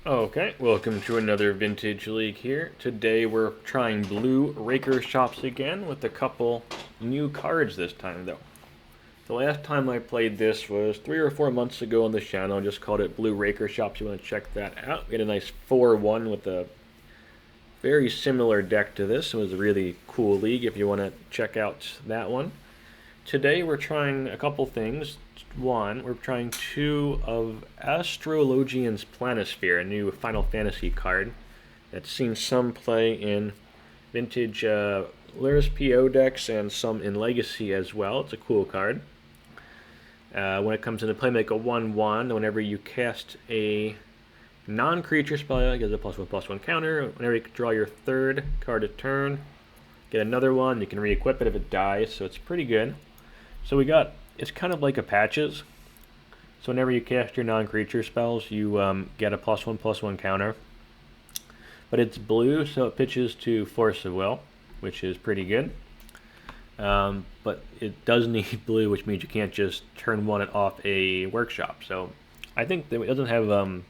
Okay, welcome to another Vintage League here. Today we're trying blue Raker Shops again with a couple new cards this time though. The last time I played this was 3 or 4 months ago on the channel. I just called it Blue Raker Shops. You want to check that out. We had a nice 4-1 with a very similar deck to this. It was a really cool league if you want to check out that one. Today we're trying a couple things. One, we're trying 2 of Astrologian's Planisphere, a new Final Fantasy card that's seen some play in vintage Lurrus PO decks and some in Legacy as well. It's a cool card. When it comes into play, make a 1/1. Whenever you cast a non-creature spell, it gives a +1/+1 counter. Whenever you draw your 3rd card a turn, get another one. You can re-equip it if it dies, so it's pretty good. So it's kind of like a Patches. So whenever you cast your non-creature spells, you get a +1/+1 counter. But it's blue, so it pitches to Force of Will, which is pretty good. But it does need blue, which means you can't just turn one off a workshop. So I think that it doesn't have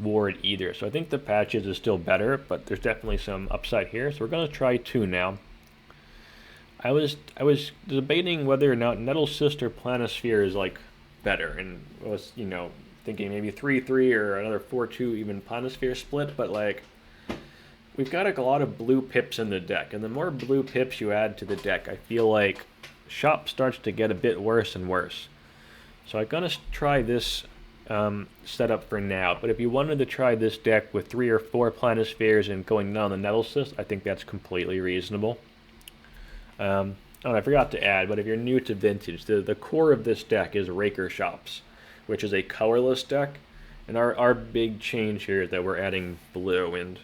ward either. So I think the Patches is still better, but there's definitely some upside here. So we're going to try 2 now. I was debating whether or not Nettlecyst or Planisphere is like better, and I was thinking maybe 3/3 or another 4/2 even Planisphere split, but like we've got a lot of blue pips in the deck, and the more blue pips you add to the deck, I feel like shop starts to get a bit worse and worse. So I'm gonna try this setup for now, but if you wanted to try this deck with 3 or 4 Planispheres and going down the Nettlecyst, I think that's completely reasonable. I forgot to add, but if you're new to Vintage, the core of this deck is Raker Shops, which is a colorless deck, and our big change here is that we're adding blue, and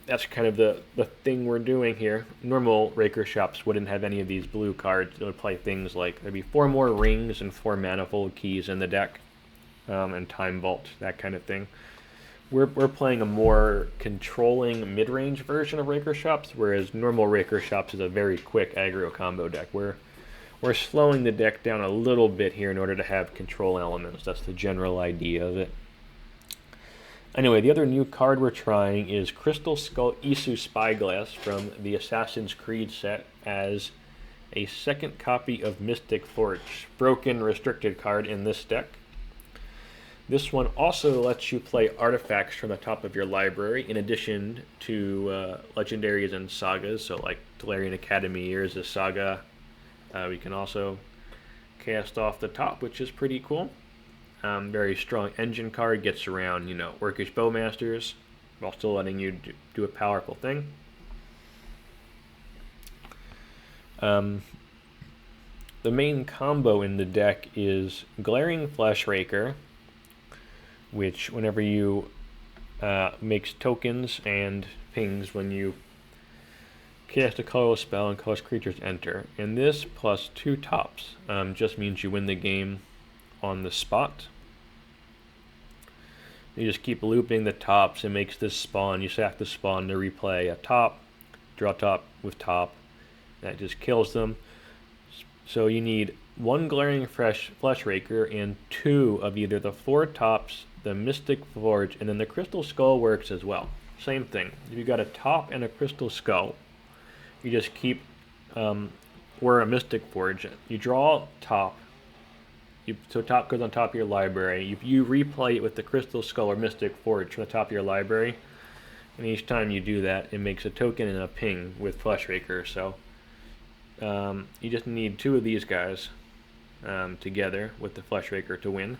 that's kind of the thing we're doing here. Normal Raker Shops wouldn't have any of these blue cards. It would play things like there'd be 4 more rings and 4 manifold keys in the deck, and Time Vault, that kind of thing. We're playing a more controlling mid-range version of Raker Shops, whereas normal Raker Shops is a very quick aggro combo deck. We're slowing the deck down a little bit here in order to have control elements. That's the general idea of it. Anyway, the other new card we're trying is Crystal Skull Isu Spyglass from the Assassin's Creed set as a 2nd copy of Mystic Forge. Broken restricted card in this deck. This one also lets you play artifacts from the top of your library in addition to legendaries and sagas, so like Tolarian Academy, Urza, Saga. We can also cast off the top, which is pretty cool. Very strong engine card, gets around, Orcish Bowmasters, while still letting you do a powerful thing. The main combo in the deck is Glaring Fleshraker, which whenever you makes tokens and pings when you cast a colorless spell and colorless creatures enter. And this plus 2 tops just means you win the game on the spot. You just keep looping the tops. It makes this spawn. You sack the spawn to replay a top, draw top with top. That just kills them. So you need 1 Glaring Fleshraker and 2 of either the 4 tops, the Mystic Forge, and then the Crystal Skull works as well. Same thing. If you got a top and a Crystal Skull, you just keep or a Mystic Forge. You draw top. So top goes on top of your library. You replay it with the Crystal Skull or Mystic Forge from the top of your library, and each time you do that, it makes a token and a ping with Fleshraker. So you just need 2 of these guys together with the Fleshraker to win.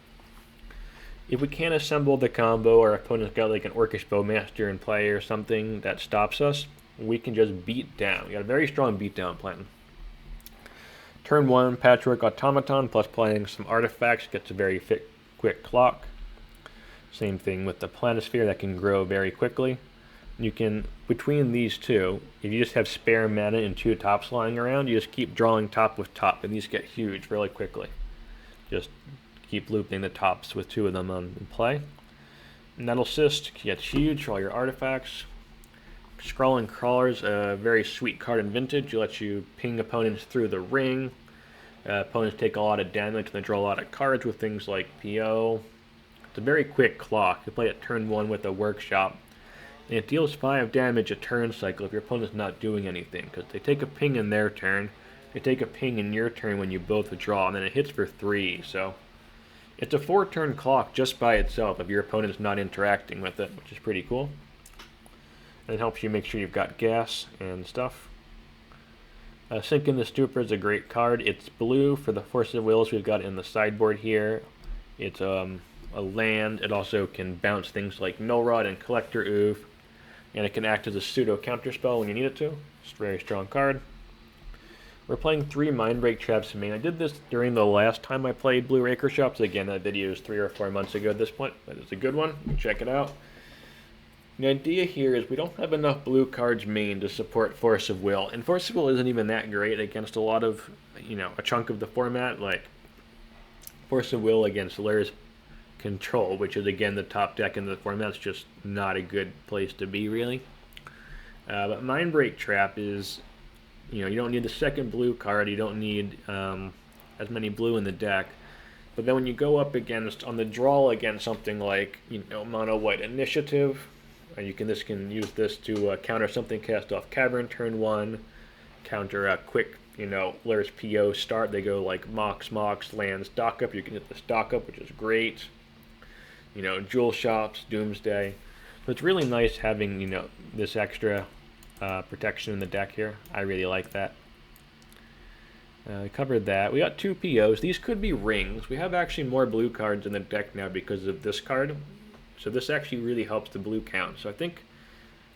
If we can't assemble the combo, or our opponent's got like an Orcish Bowmaster in play or something that stops us, we can just beat down. We got a very strong beatdown plan. Turn 1, Patchwork Automaton, plus playing some artifacts, gets a very quick clock. Same thing with the Planisphere, that can grow very quickly. You can, between these 2, if you just have spare mana and 2 tops lying around, you just keep drawing top with top, and these get huge really quickly. Just keep looping the tops with 2 of them in play. Nettlecyst gets huge for all your artifacts. Scrawling Crawler is a very sweet card in Vintage. It lets you ping opponents through the ring. Opponents take a lot of damage and they draw a lot of cards with things like PO. It's a very quick clock. You play it turn 1 with a workshop. And it deals 5 damage a turn cycle if your opponent's not doing anything. Because they take a ping in their turn, they take a ping in your turn when you both withdraw, and then it hits for 3. So it's a 4-turn clock just by itself if your opponent's not interacting with it, which is pretty cool. And it helps you make sure you've got gas and stuff. Sink in the Stupor is a great card. It's blue for the Force of Wills we've got in the sideboard here. It's a land. It also can bounce things like Null Rod and Collector Oof. And it can act as a pseudo counterspell when you need it to. It's a very strong card. We're playing 3 Mindbreak Traps main. I did this during the last time I played Blue Raker Shops. Again, that video is 3 or 4 months ago at this point, but it's a good one. You can check it out. The idea here is we don't have enough blue cards main to support Force of Will, and Force of Will isn't even that great against a lot of, a chunk of the format, like Force of Will against Lurrus Control, which is again the top deck in the format. It's just not a good place to be, really. But Mindbreak Trap is, you don't need the second blue card, you don't need as many blue in the deck. But then when you go up against, on the draw against something like, Mono White Initiative, you can use this to counter something cast off Cavern turn 1, counter a quick, Lurrus PO start. They go like Mox, lands, stock up. You can hit the stock up, which is great. Jewel Shops, Doomsday. So it's really nice having, this extra protection in the deck here. I really like that. We covered that. We got 2 POs. These could be rings. We have actually more blue cards in the deck now because of this card. So this actually really helps the blue count. So I think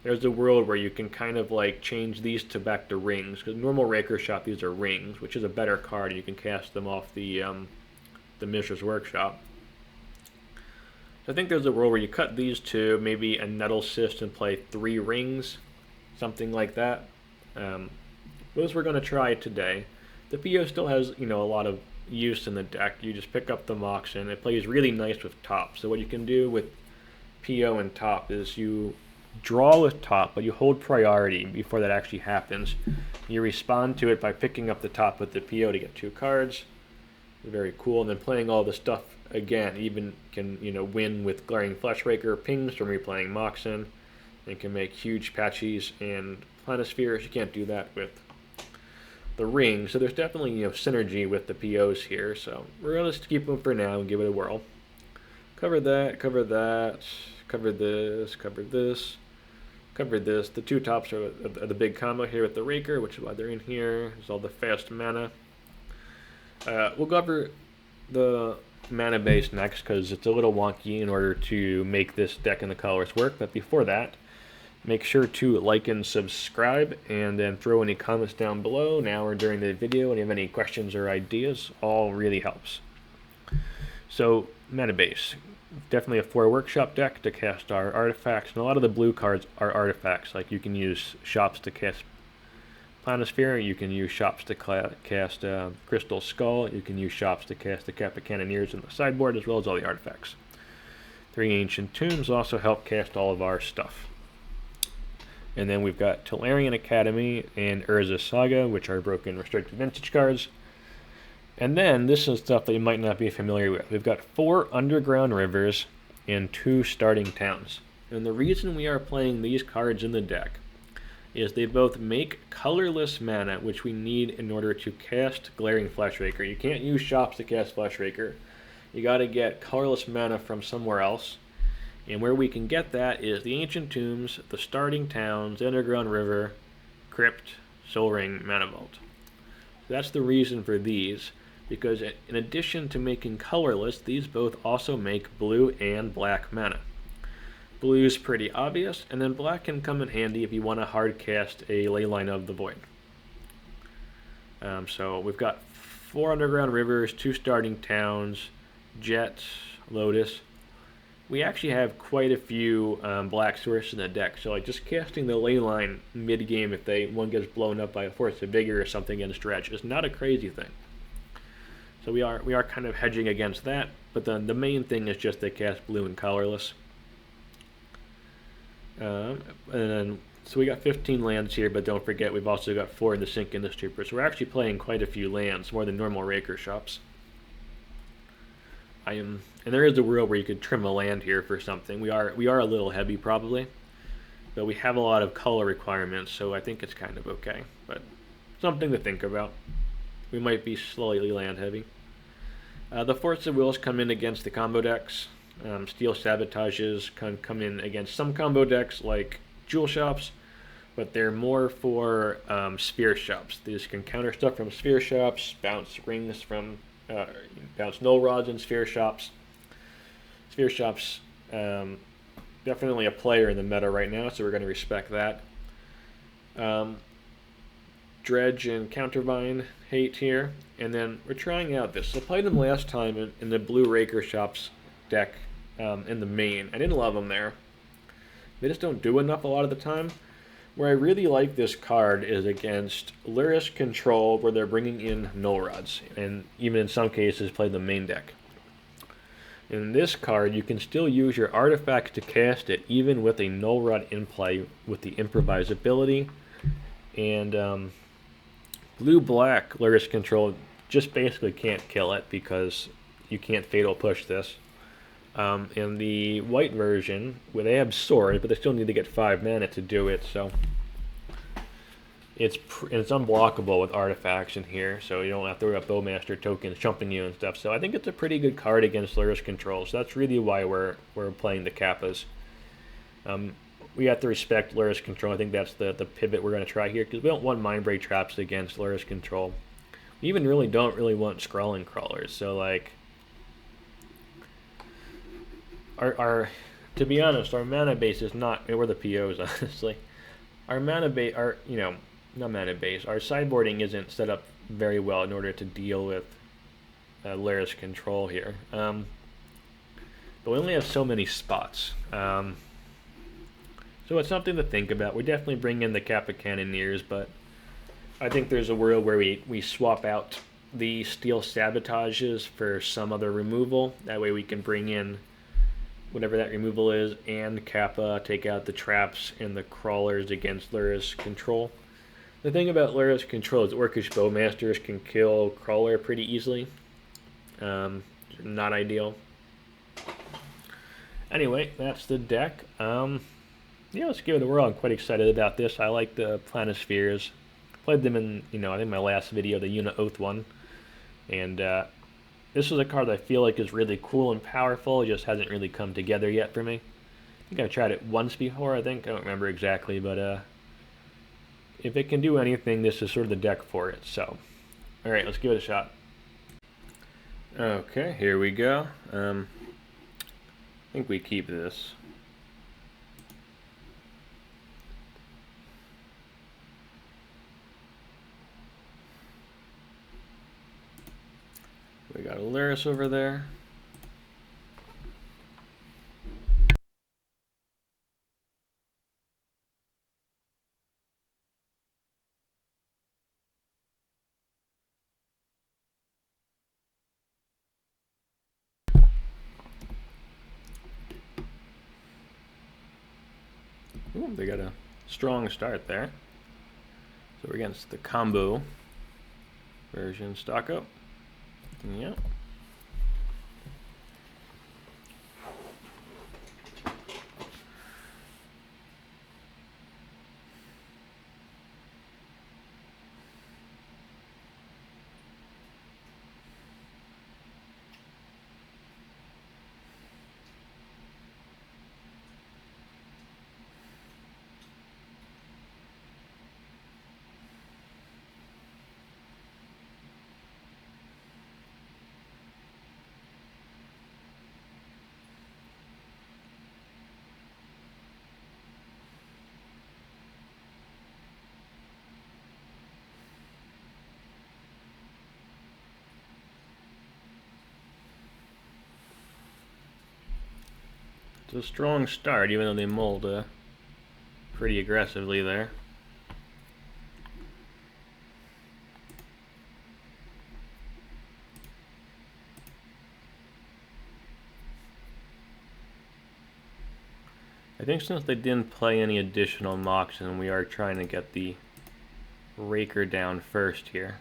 there's a world where you can kind of like change these back to rings. Because normal Raker Shop, these are rings, which is a better card. You can cast them off the Mishra's Workshop. So I think there's a world where you cut these 2, maybe a Nettlecyst and play 3 rings, something like that. Those we're going to try today. The PO still has, a lot of use in the deck. You just pick up the Mox and it plays really nice with top. So what you can do with PO and top is you draw with top, but you hold priority before that actually happens. You respond to it by picking up the top with the PO to get 2 cards. Very cool. And then playing all the stuff again, even can win with Glaring Fleshraker pings from replaying Moxen, and can make huge patches and Planispheres. You can't do that with the ring, so there's definitely synergy with the POs here. So we're gonna just keep them for now and give it a whirl. Cover that, cover that, cover this, cover this, cover this. The 2 tops are the big combo here with the Raker, which is why they're in here. There's all the fast mana. We'll cover the mana base next because it's a little wonky in order to make this deck and the colors work. But before that, make sure to like and subscribe, and then throw any comments down below now or during the video. And if you have any questions or ideas, all really helps. So, mana base. Definitely a 4 workshop deck to cast our artifacts, and a lot of the blue cards are artifacts. Like you can use shops to cast Planisphere, you can use shops to cast Crystal Skull, you can use shops to cast the Kappa Cannoneers in the sideboard, as well as all the artifacts. 3 Ancient Tombs also help cast all of our stuff. And then we've got Tolarian Academy and Urza Saga, which are broken restricted vintage cards. And then this is stuff that you might not be familiar with. We've got 4 underground rivers and 2 starting towns. And the reason we are playing these cards in the deck is they both make colorless mana, which we need in order to cast Glaring Fleshraker. You can't use shops to cast Fleshraker. You got to get colorless mana from somewhere else. And where we can get that is the Ancient Tombs, the starting towns, the underground river, crypt, soul ring, mana vault. So that's the reason for these, because in addition to making colorless, these both also make blue and black mana. Blue is pretty obvious, and then black can come in handy if you want to hard cast a Leyline of the Void. So we've got 4 underground rivers, 2 starting towns, Jet, Lotus. We actually have quite a few black sources in the deck, so like just casting the Leyline mid-game if one gets blown up by a Force of Vigor or something against Dredge is not a crazy thing. So we are kind of hedging against that, but then the main thing is just they cast blue and colorless. And then, so we got 15 lands here, but don't forget we've also got 4 in the sink in the Stupor, so we're actually playing quite a few lands, more than normal Raker Shops. and there is a world where you could trim a land here for something. We are a little heavy probably, but we have a lot of color requirements, so I think it's kind of okay. But something to think about. We might be slightly land heavy. The Force of Wills come in against the combo decks. Steel Sabotages can come in against some combo decks like Jewel Shops, but they're more for Sphere Shops. These can counter stuff from Sphere Shops, bounce rings from, bounce Null Rods in Sphere Shops. Sphere Shops, definitely a player in the meta right now, so we're going to respect that. Dredge and Countervine hate here, and then we're trying out this. I played them last time in the blue Raker Shops deck in the main. I didn't love them there. They just don't do enough a lot of the time. Where I really like this card is against Lurrus Control, where they're bringing in Null Rods, and even in some cases play the main deck. In this card, you can still use your artifacts to cast it, even with a Null Rod in play with the improvisability. And blue-black Lurrus Control just basically can't kill it because you can't Fatal Push this. In the white version, where they have Sword, but they still need to get 5 mana to do it, so it's unblockable with artifacts in here, so you don't have to worry about Bowmaster tokens jumping you and stuff. So I think it's a pretty good card against Lurrus Control, so that's really why we're playing the Kappas. We have to respect Lurrus Control. I think that's the pivot we're going to try here, because we don't want Mindbreak Traps against Lurrus Control. We even don't really want Scrawling Crawlers, so like... Our to be honest, our mana base is not, we're the POs honestly. Our mana base, not mana base, our sideboarding isn't set up very well in order to deal with Lurrus Control here. But we only have so many spots. So it's something to think about. We definitely bring in the Kappa Cannoneers, but I think there's a world where we swap out the Steel Sabotages for some other removal. That way we can bring in whatever that removal is, and Kappa, take out the traps and the crawlers against Lurrus Control. The thing about Lurrus Control is Orcish Bowmasters can kill Crawler pretty easily. Not ideal. Anyway, that's the deck. Yeah, let's give it a whirl. I'm quite excited about this. I like the Planispheres. Played them in, I think my last video, the Una Oath one. And this is a card that I feel like is really cool and powerful. It just hasn't really come together yet for me. I think I've tried it once before, I don't remember exactly, but if it can do anything, this is sort of the deck for it. So, alright, let's give it a shot. Okay, here we go. I think we keep this. We got a Lurrus over there. Ooh, they got a strong start there. So we're against the combo version stock up. Yeah. It's a strong start, even though they mulled pretty aggressively there. I think since they didn't play any additional Mox, and we are trying to get the Raker down first here.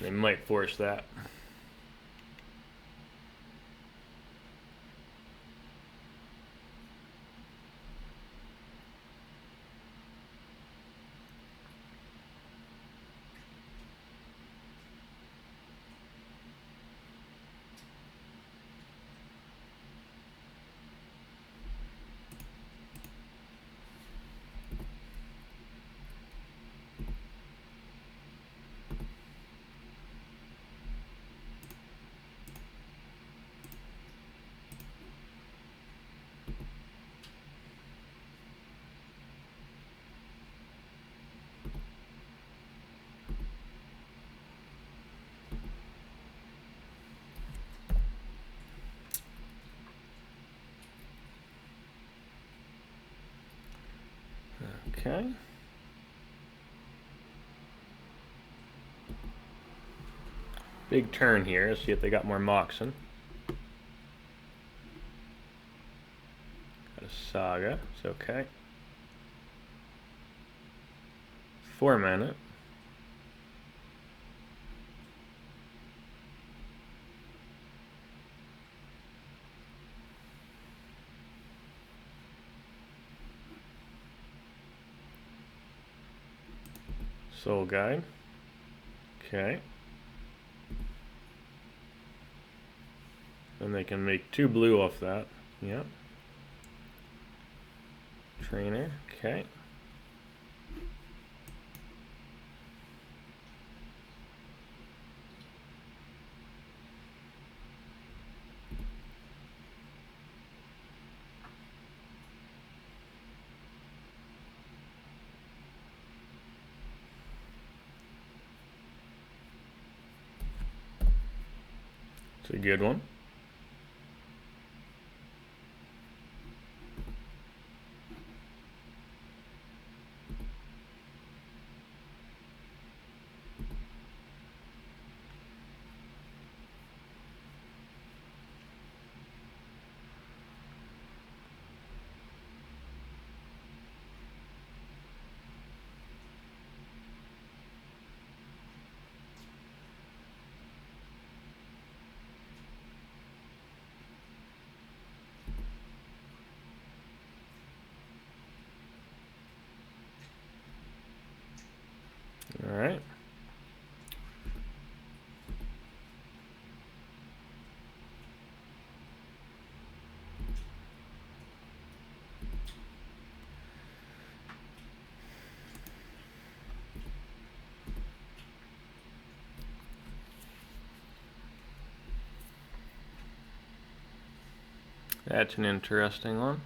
They might force that. Okay. Big turn here. Let's see if they got more Moxen. Got a Saga. It's okay. 4 mana. Soul Guide. Okay. And they can make 2 blue off that. Yep. Trainer. Okay. It's a good one. All right. That's an interesting one.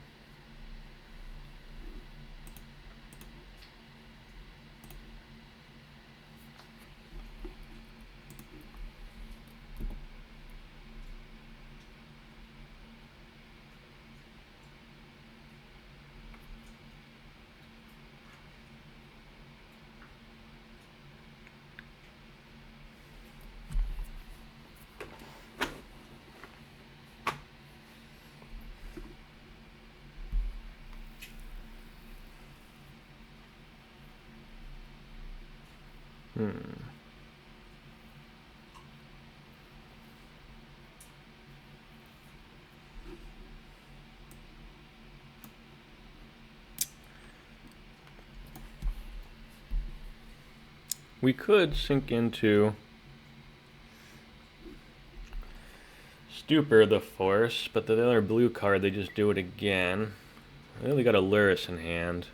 We could sink into Stupor the Force, but the other blue card, they just do it again. I only got a Lurrus in hand.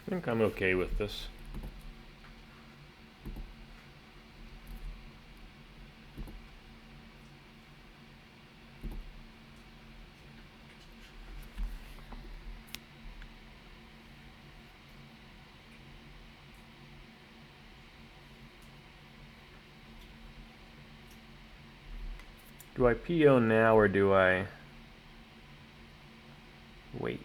I think I'm okay with this. Do I PO now or do I wait?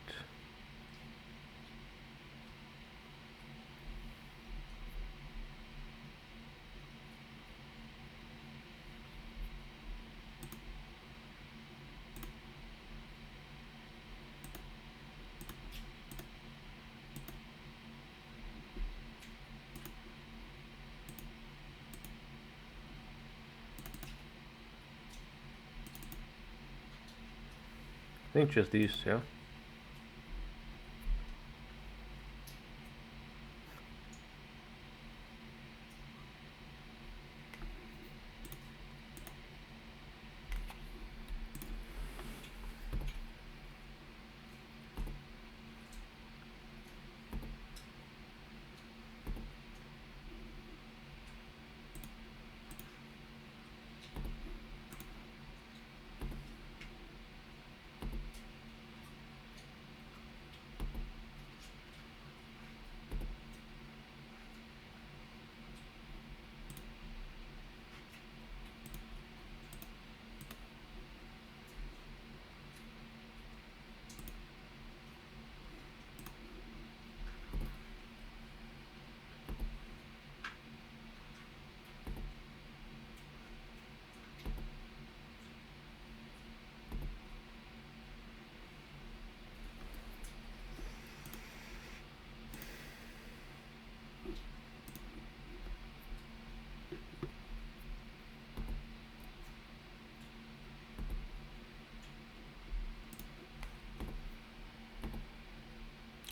I think just these two.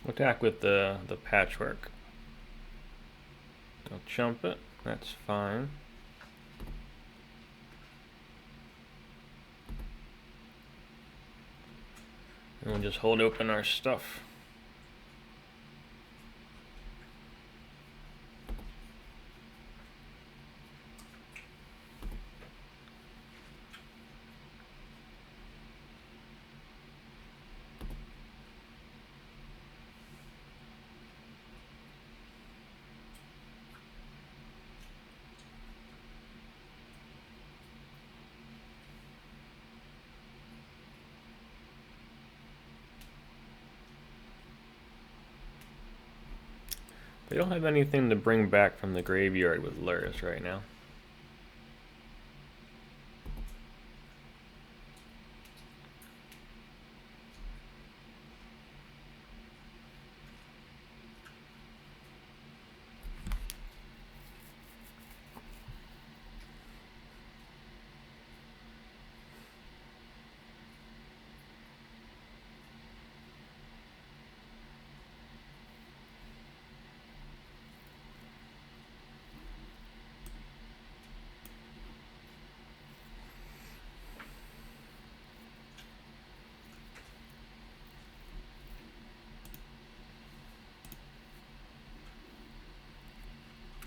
Attack with the patchwork. I'll chump it. That's fine. And we'll just hold open our stuff. They don't have anything to bring back from the graveyard with Lurrus right now.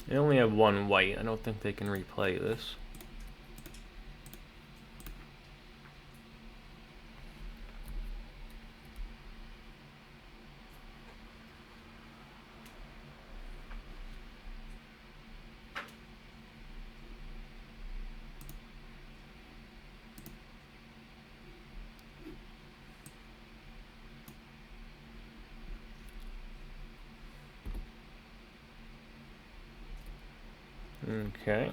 They only have one white. I don't think they can replay this. Okay.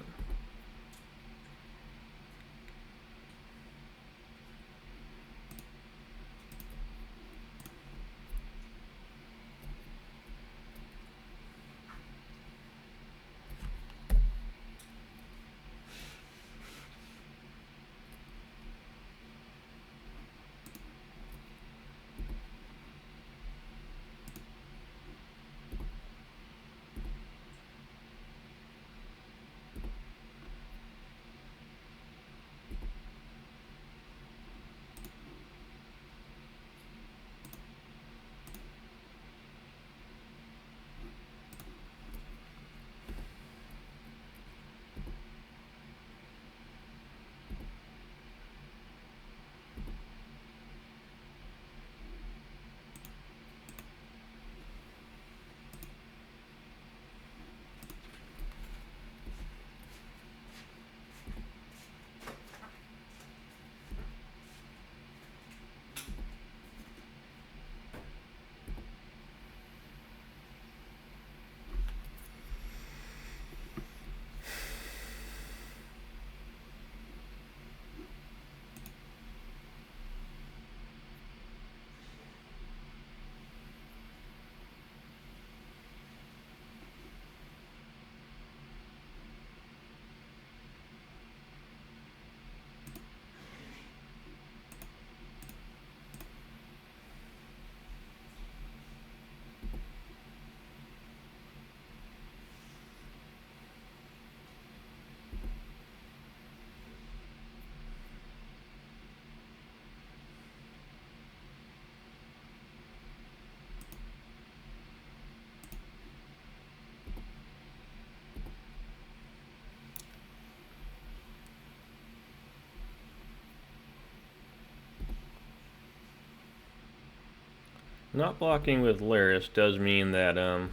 Not blocking with Lurrus does mean that if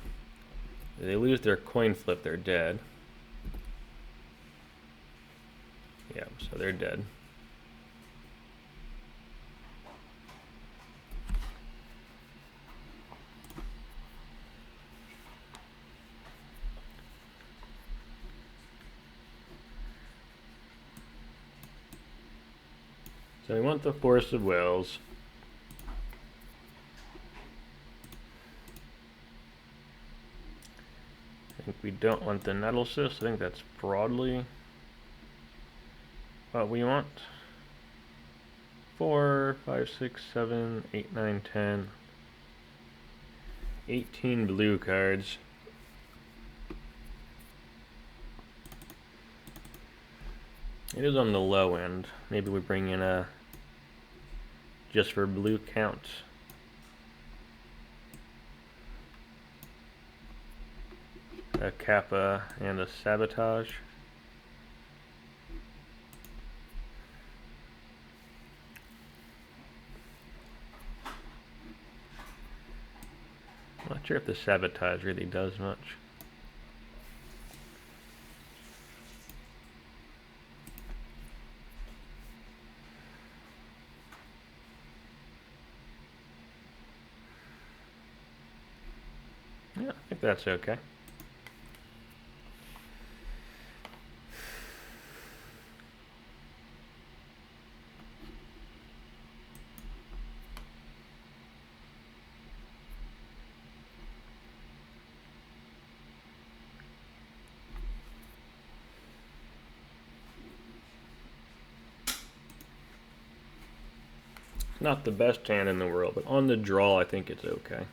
they lose their coin flip, they're dead. Yeah, so they're dead. So we want the Force of Wills. I think we don't want the Nettlecyst. I think that's broadly what we want. 4, 5, 6, 7, 8, 9, 10. 18 blue cards. It is on the low end. Maybe we bring in a just for blue count. A Kappa and a Sabotage. I'm not sure if the Sabotage really does much. Yeah, I think that's okay. Not the best hand in the world, but on the draw I think it's okay.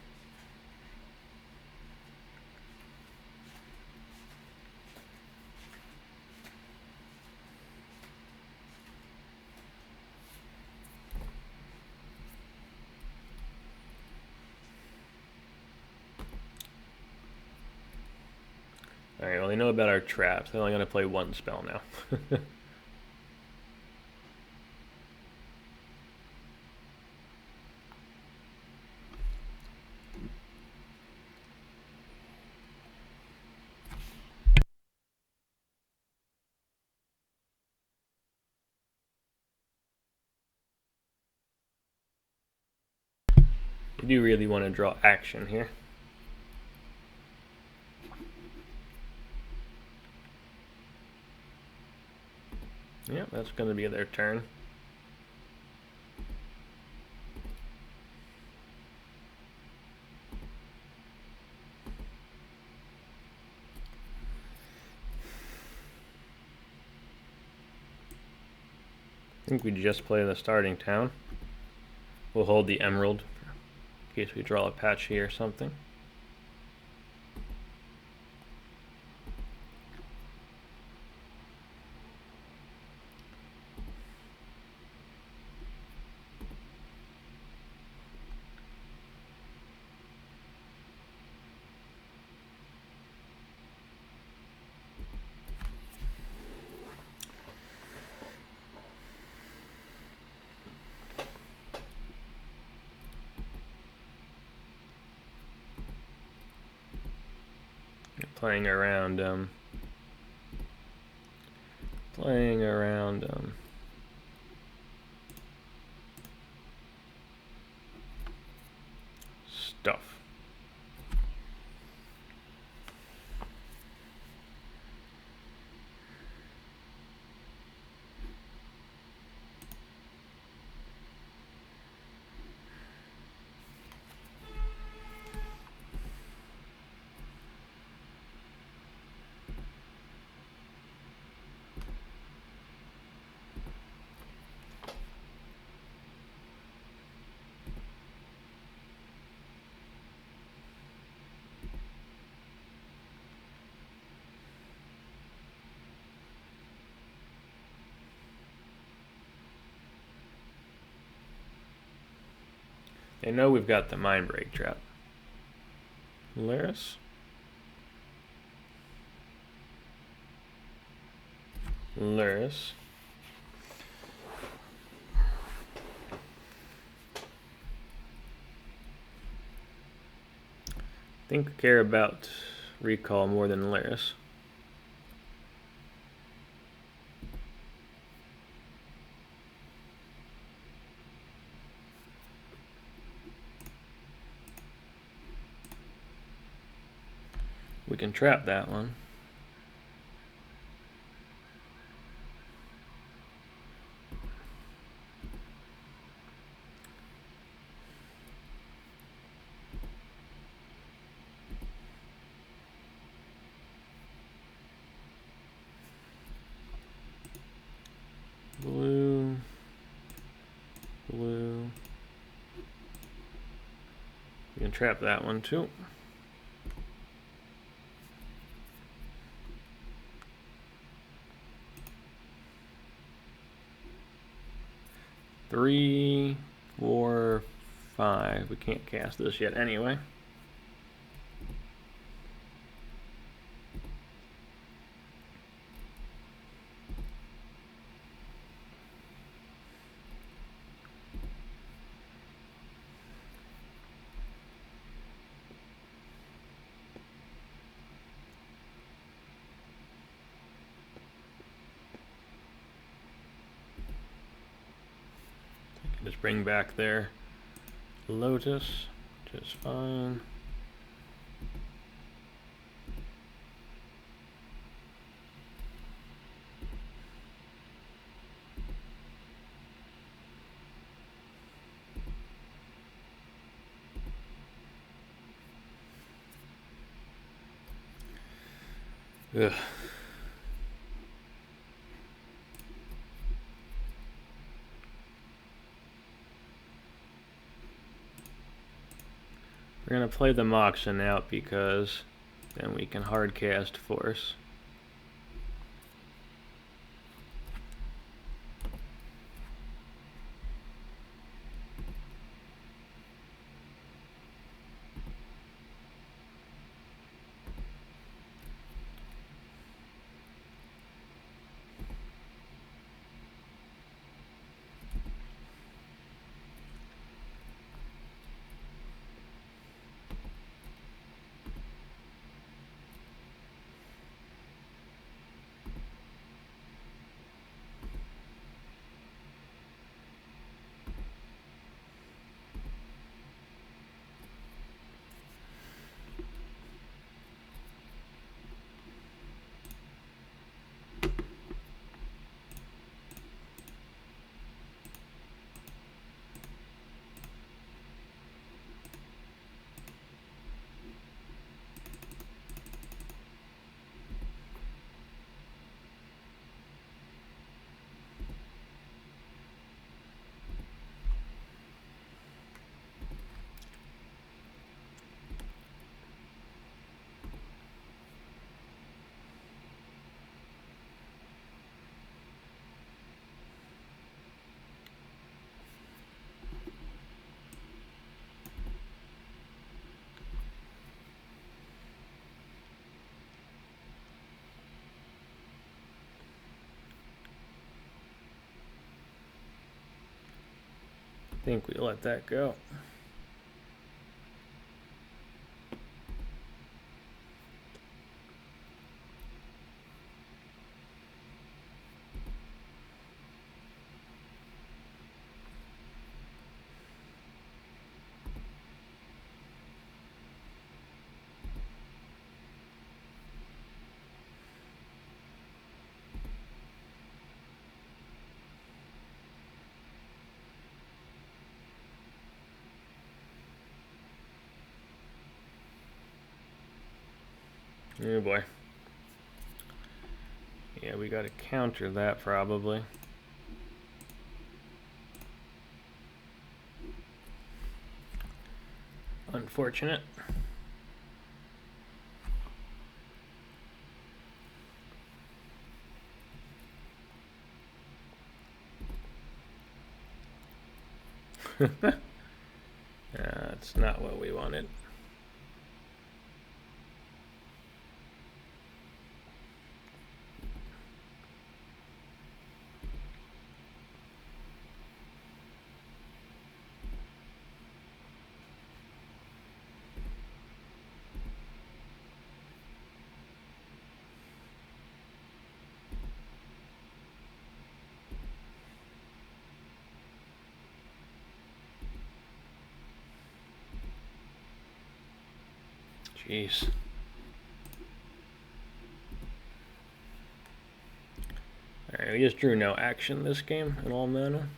Alright, well they know about our traps. They're only going to play one spell now. You do really want to draw action here. Yep, that's going to be their turn. I think we just play the starting town. We'll hold the Emerald in case we draw a patchy or something. Playing around stuff. They know we've got the Mindbreak Trap. Lurrus. Lurrus. think I care about Recall more than Lurrus. We can trap that one. Blue. Blue. We can trap that one too. Three, 4, 5. We can't cast this yet anyway. Just bring back their Lotus, which is fine. Ugh. We're going to play the Moxen out because then we can hard cast Force. I think we let that go. Oh boy. Yeah, we gotta counter that probably. Unfortunate. That's not what we wanted. Jeez. Alright, we just drew no action this game in all mana.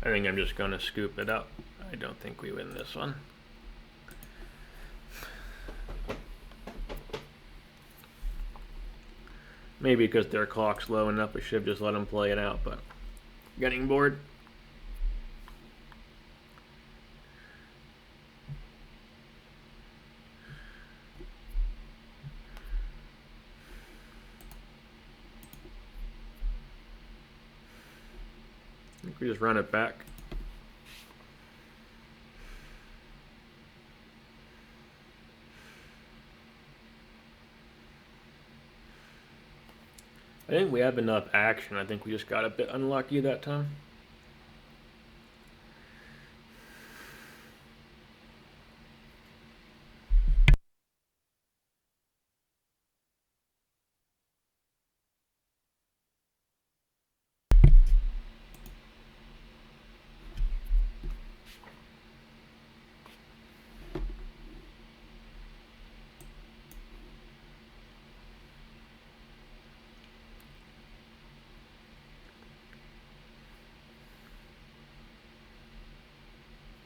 I think I'm just going to scoop it up. I don't think we win this one. Maybe because their clock's low enough, we should just let them play it out, but getting bored. I think we just run it back. I think we have enough action. I think we just got a bit unlucky that time.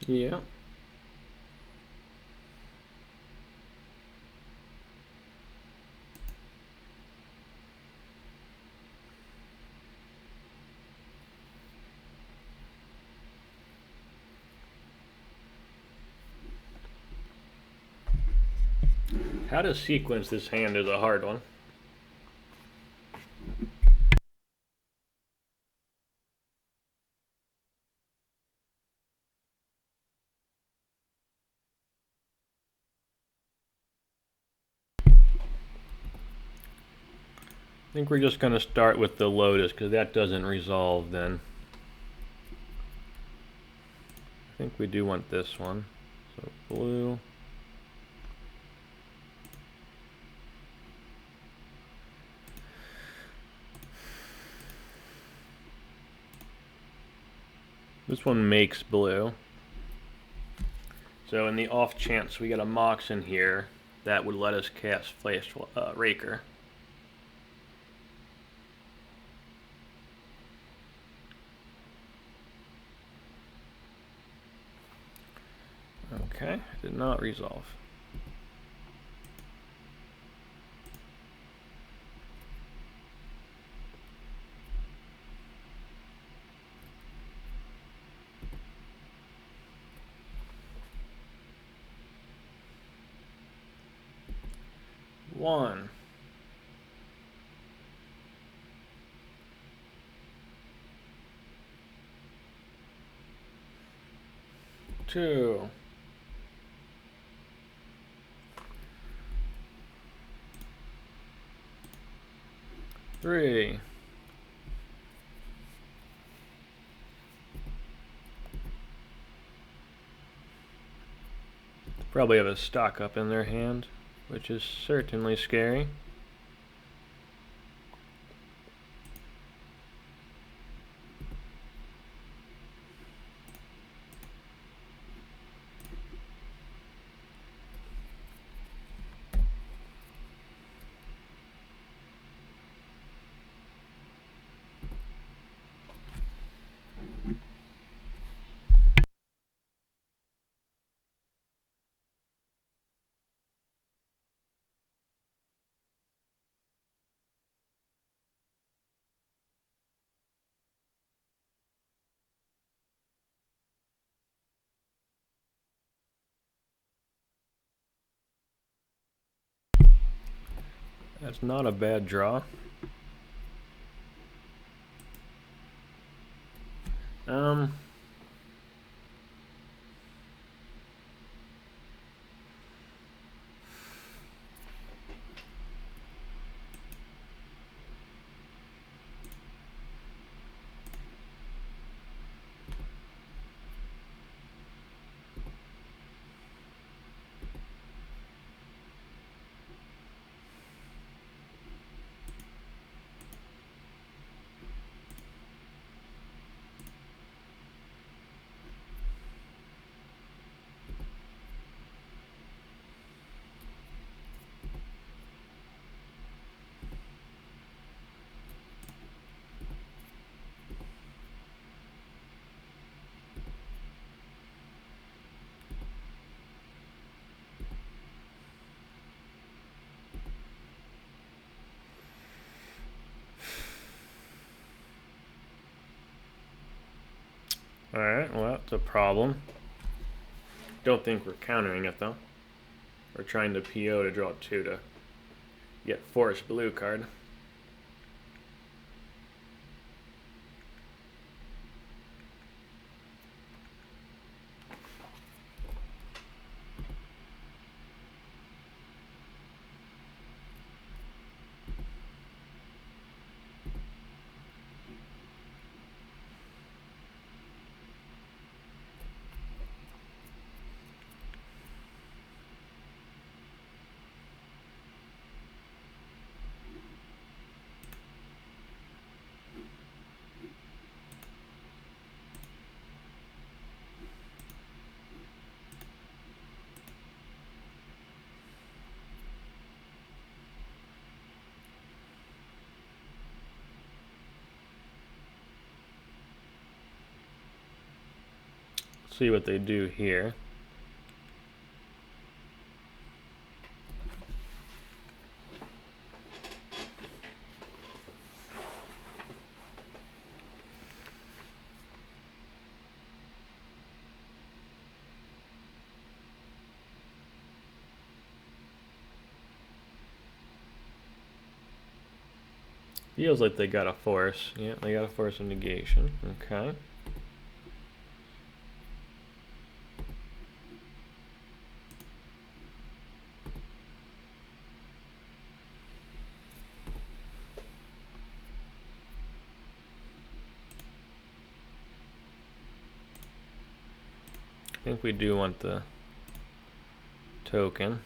Yeah. How to sequence this hand is a hard one. I think we're just going to start with the Lotus because that doesn't resolve then. I think we do want this one. So blue. This one makes blue. So in the off chance we get a Mox in here, that would let us cast Raker. Okay, did not resolve. One. Two. Three. Probably have a stock up in their hand, which is certainly scary. That's not a bad draw. Alright, well that's a problem. Don't think we're countering it though. We're trying to PO to draw 2 to get forest blue card. See what they do here. Feels like they got a force. Yeah, they got a force of negation. Okay. I think we do want the token.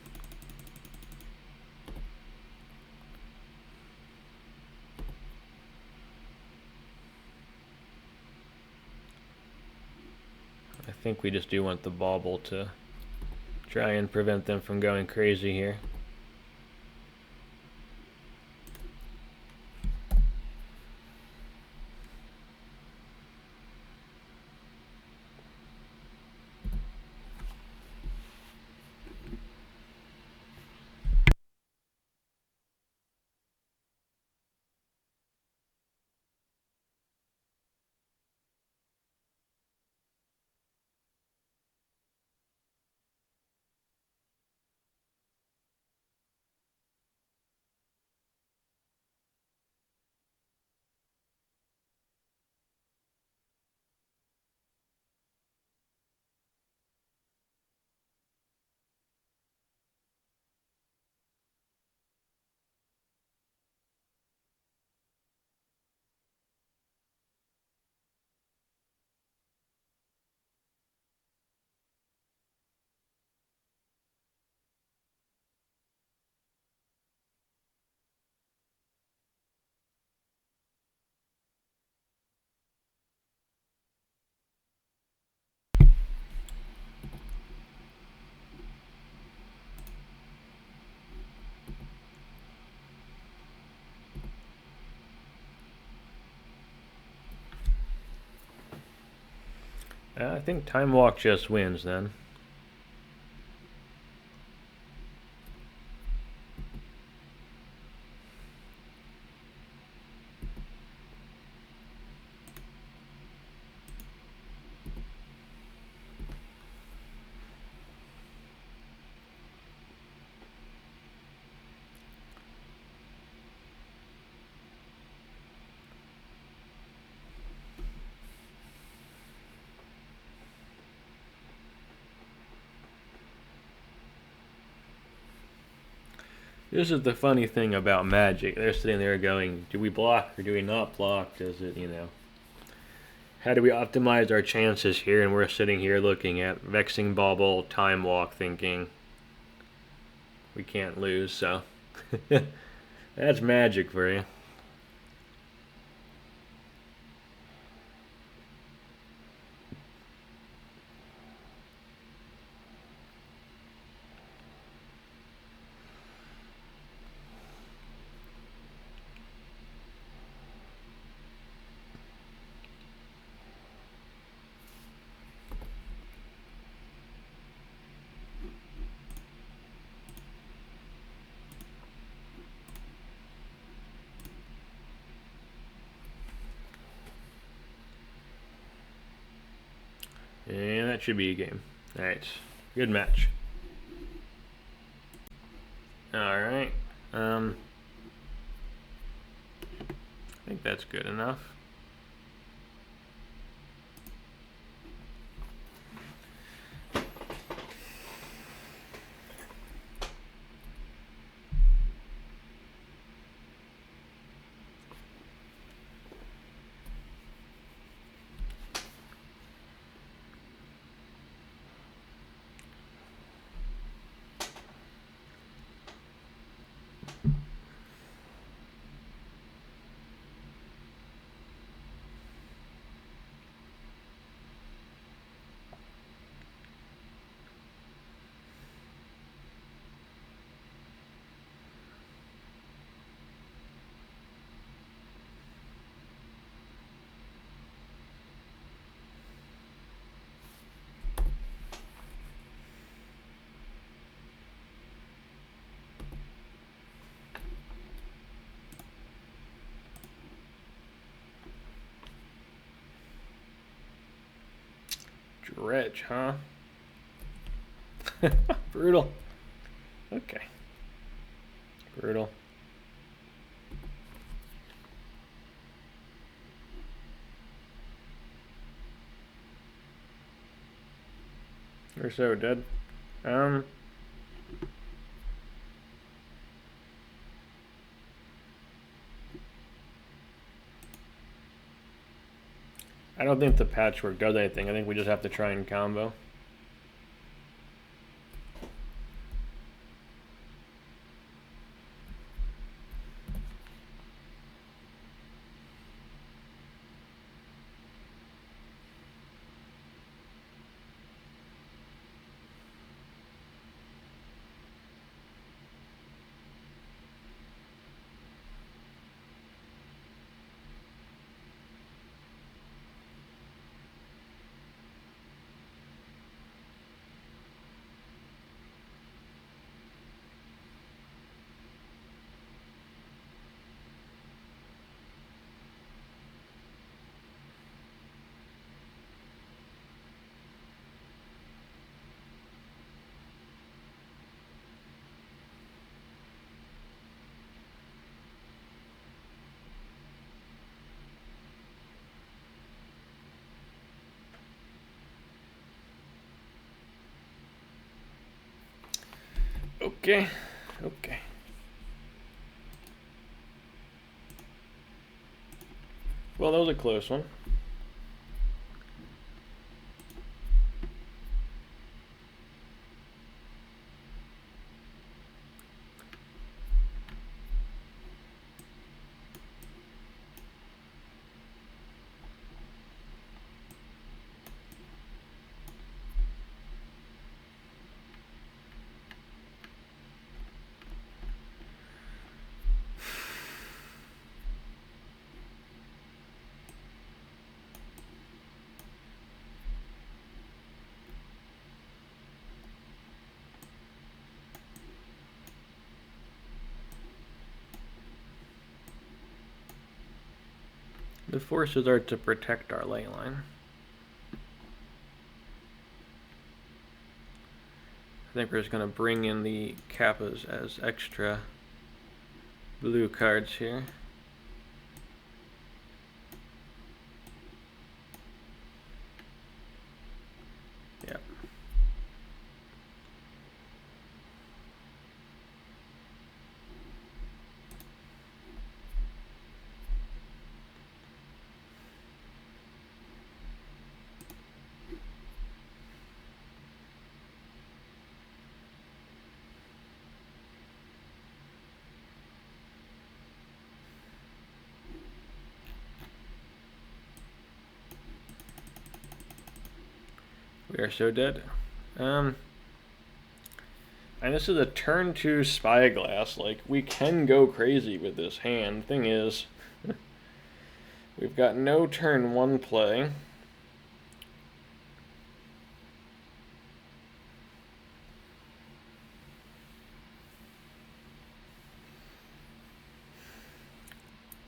I think we just do want the bauble to try and prevent them from going crazy here. I think Time Walk just wins then. This is the funny thing about Magic. They're sitting there going, do we block or do we not block? Does it, you know, how do we optimize our chances here? And we're sitting here looking at Vexing Bauble, Time Walk, thinking we can't lose, so that's Magic for you. And that should be a game. Alright, good match. Alright, I think that's good enough. Dredge, huh? Brutal. Okay. Brutal. You're so dead. I don't think the patchwork does anything. I think we just have to try and combo. Okay, okay. Well, that was a close one. The forces are to protect our Leyline. I think we're just going to bring in the Kappas as extra blue cards here. Yep. We are so dead. And this is a turn 2 Spyglass. Like, we can go crazy with this hand. Thing is, we've got no turn 1 play.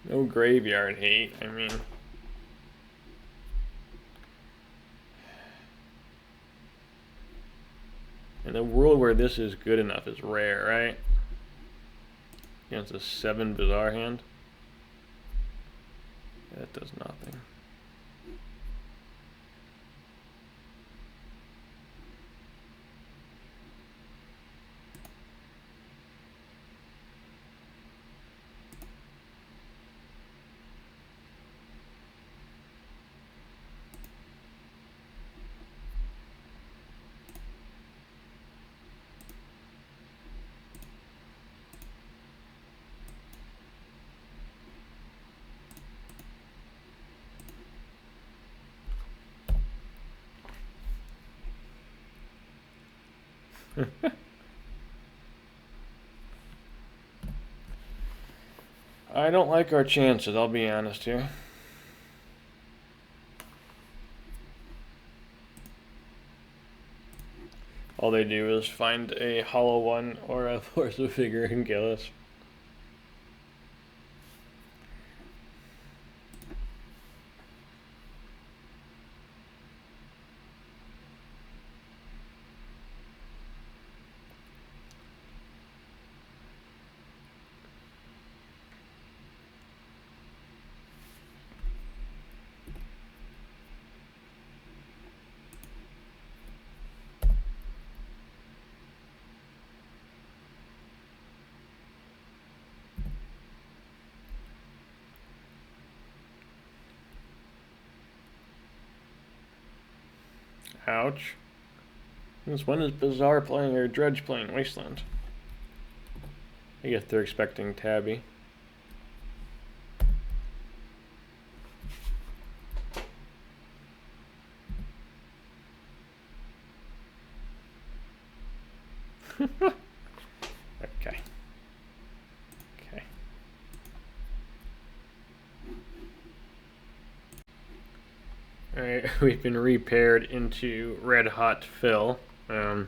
No graveyard hate, I mean. In a world where this is good enough is rare, right? Against a 7 bizarre hand. That does nothing. I don't like our chances, I'll be honest here. All they do is find a hollow one or a force of figure and kill us. Ouch. Since when is Bizarre playing or Dredge playing Wasteland? I guess they're expecting Tabby. Okay. Okay. Alright, we've been repaired into Red Hot Fill. I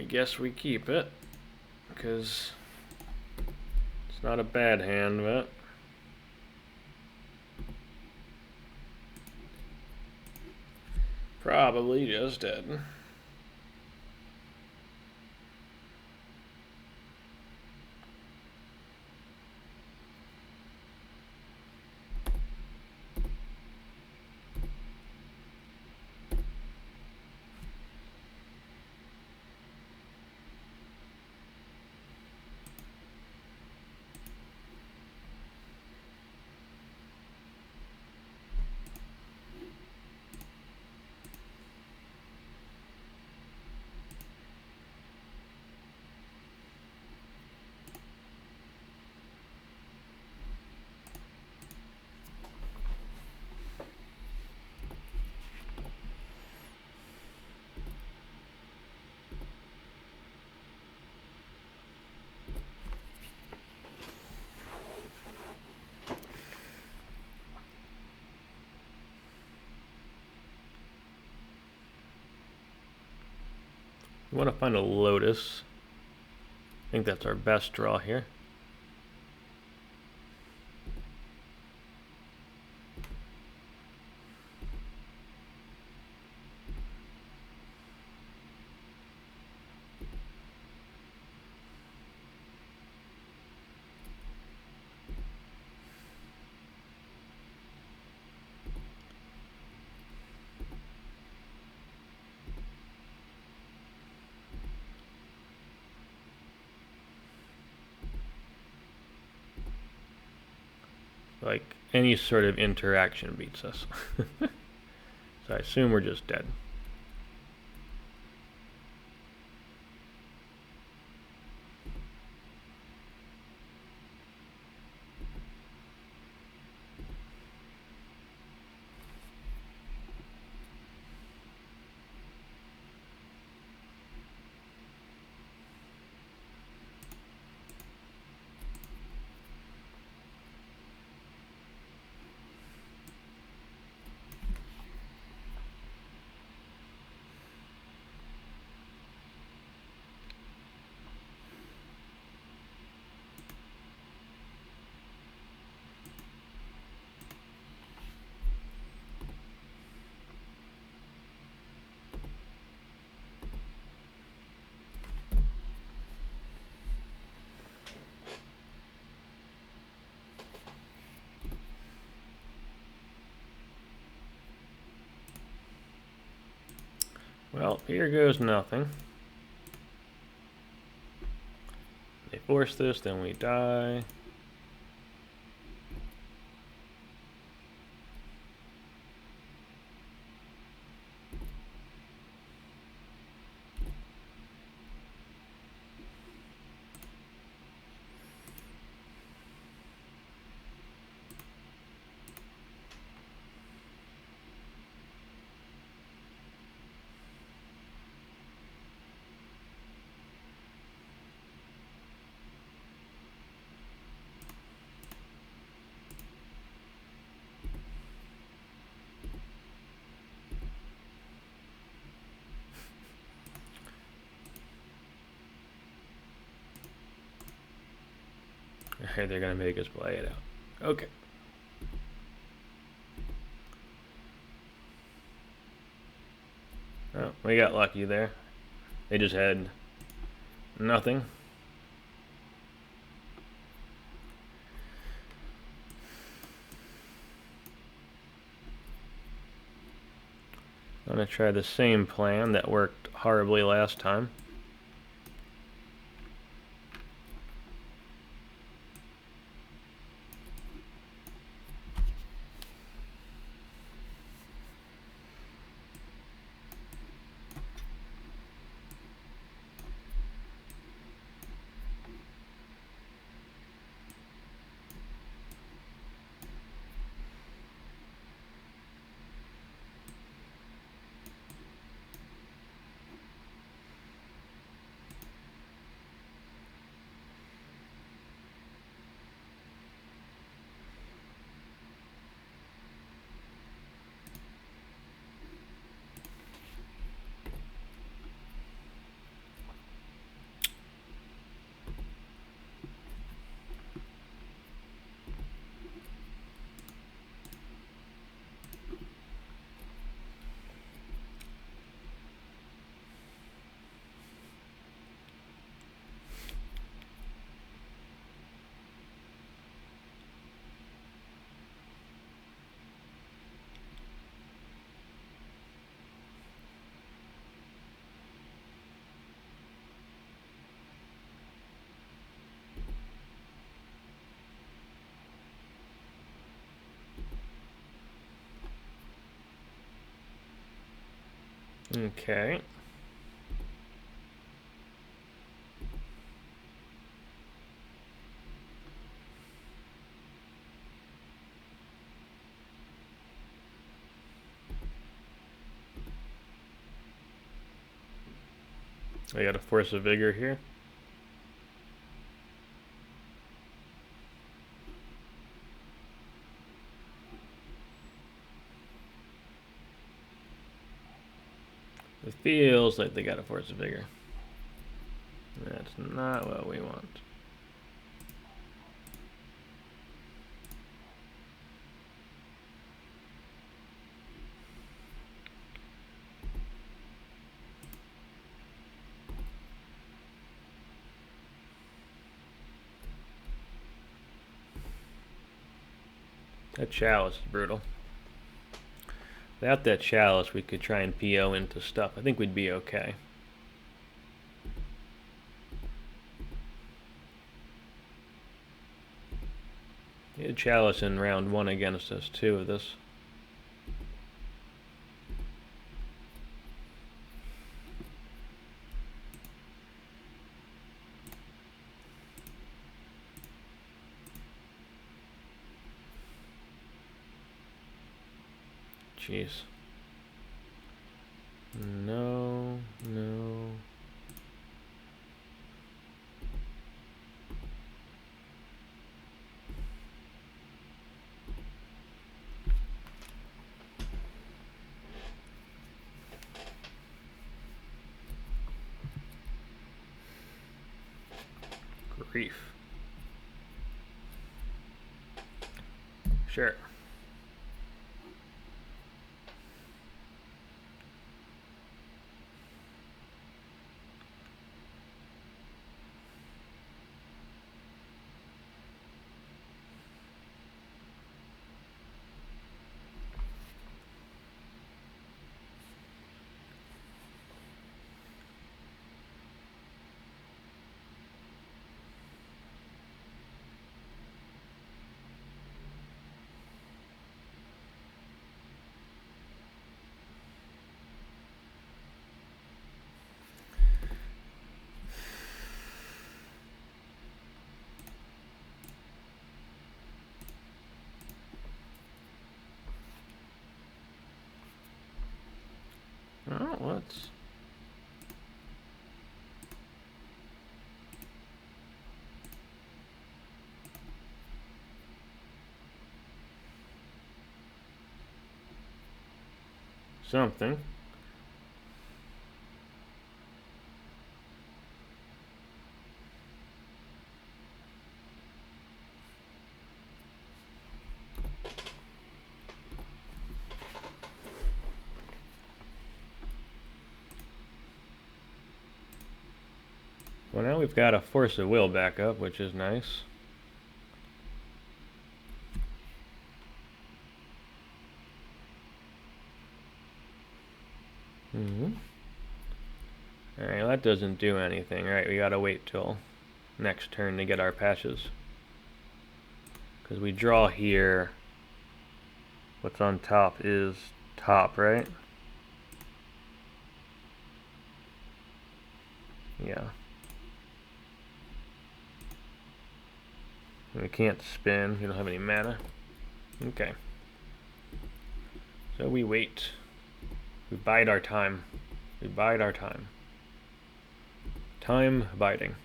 guess we keep it, because it's not a bad hand, but probably just dead. We want to find a Lotus. I think that's our best draw here. Like, any sort of interaction beats us. So I assume we're just dead. Well, here goes nothing. They force this, then we die. Alright, they're gonna make us play it out. Okay. Oh, we got lucky there. They just had nothing. I'm gonna try the same plan that worked horribly last time. Okay. I got a Force of Vigor here. It feels like they got a Force of Vigor. That's not what we want. That Chalice is brutal. Without that Chalice, we could try and PO into stuff. I think we'd be okay. He had Chalice in round 1 against us too of this. Jeez. No, no. Grief. Sure. Oh, let's... something. Well, now we've got a Force of Will back up, which is nice. Alright, well, that doesn't do anything. Alright, we gotta wait till next turn to get our patches. Because we draw here. What's on top is top, right? Yeah. We can't spin. We don't have any mana. Okay. So we wait. We bide our time. We bide our time. Time biding.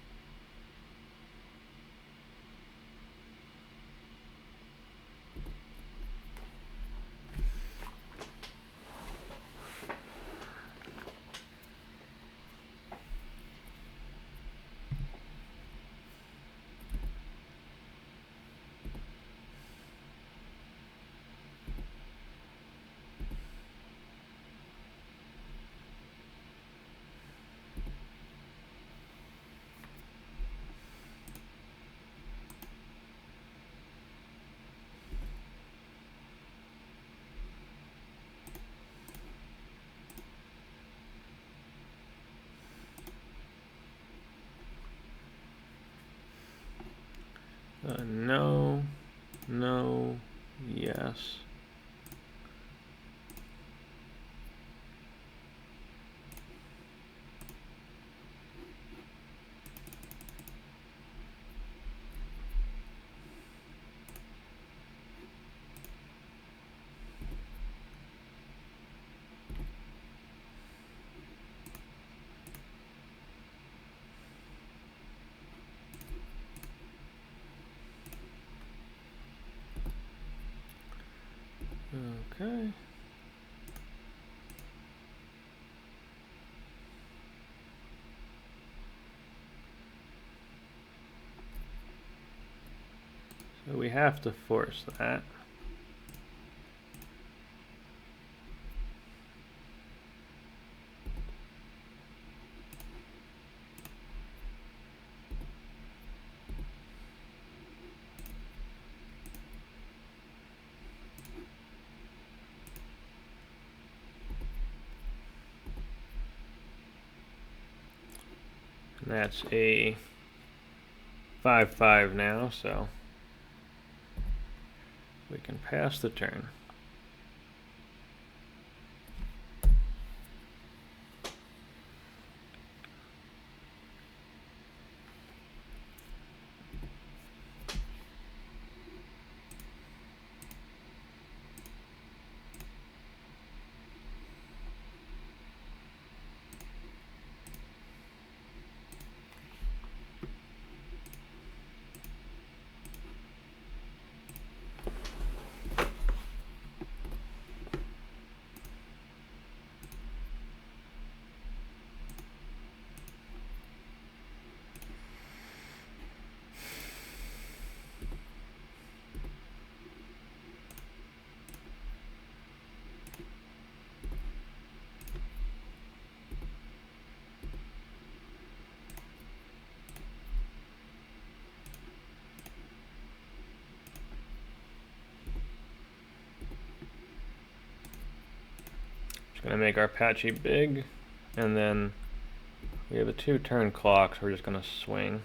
No, no, yes. Okay. So we have to force that. That's a 5/5 now, so We can pass the turn. Gonna make our patchy big, and then we have a 2-turn clock, so we're just gonna swing.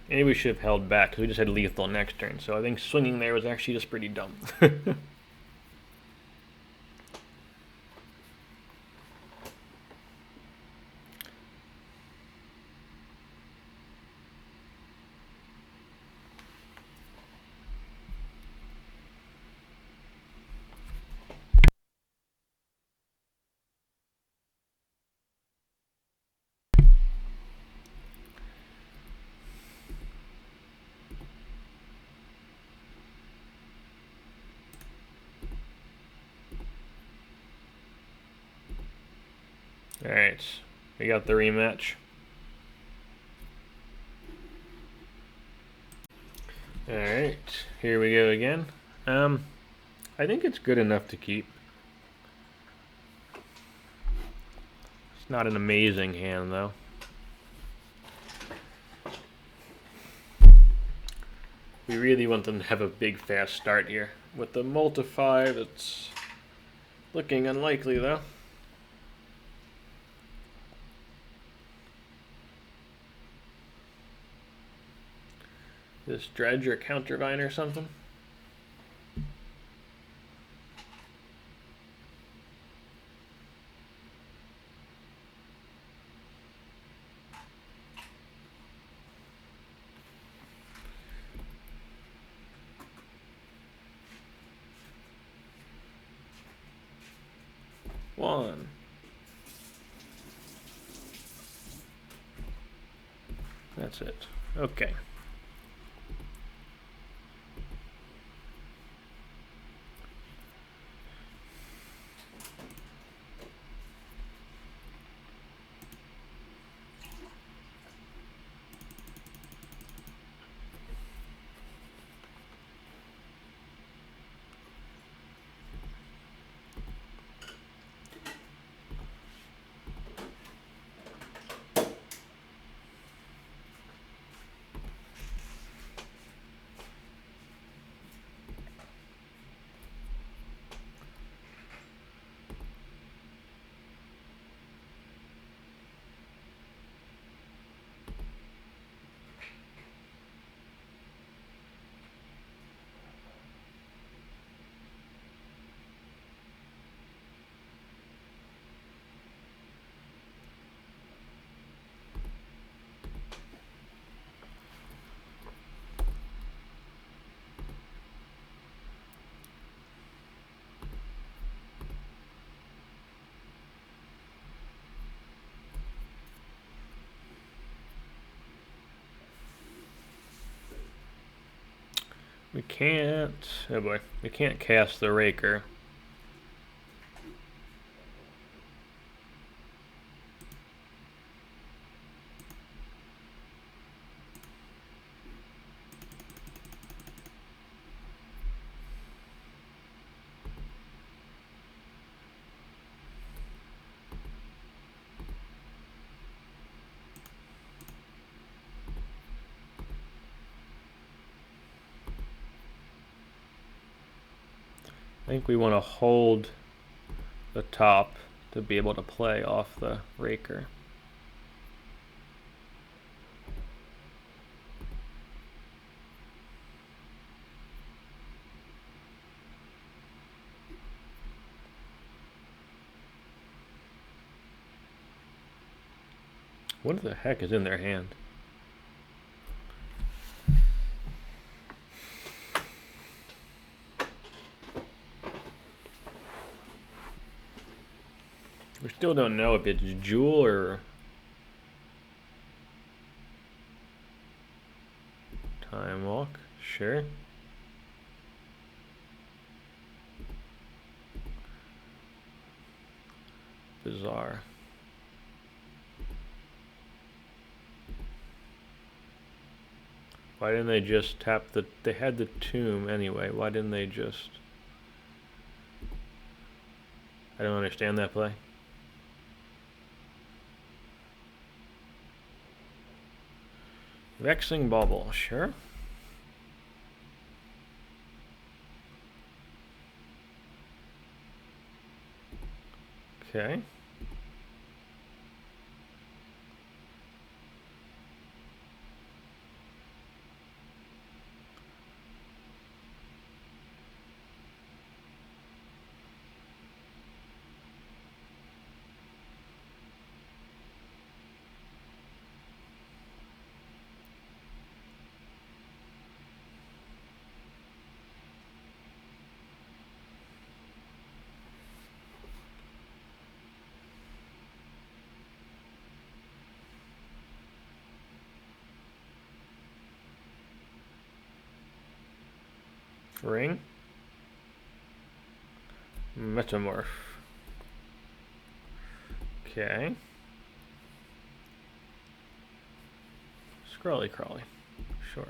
Maybe we should have held back, because we just had lethal next turn, so I think swinging there was actually just pretty dumb. Alright, we got the rematch. Alright, here we go again. I think it's good enough to keep. It's not an amazing hand, though. We really want them to have a big, fast start here. With the multi-5, it's looking unlikely, though. This Dredge or Countervine or something? One. That's it. Okay. We can't, oh boy, we can't cast the Raker. think we want to hold the top to be able to play off the Raker. What the heck is in their hand? We still don't know if it's Jewel or Time Walk. Sure. Bizarre. Why didn't they just tap the... They had the tomb anyway. Why didn't they just... I don't understand that play. Vexing Bauble, sure. Okay. Ring. Metamorph. Okay. Scrawly Crawler. Sure.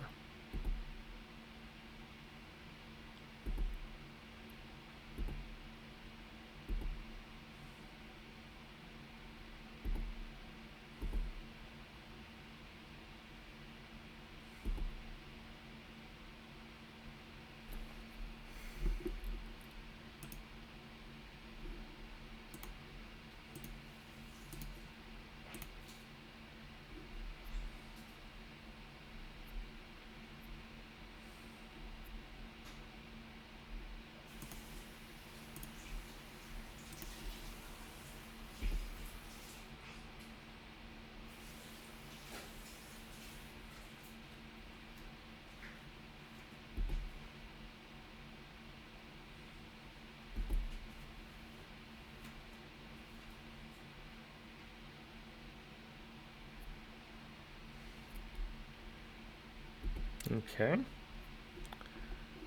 Okay.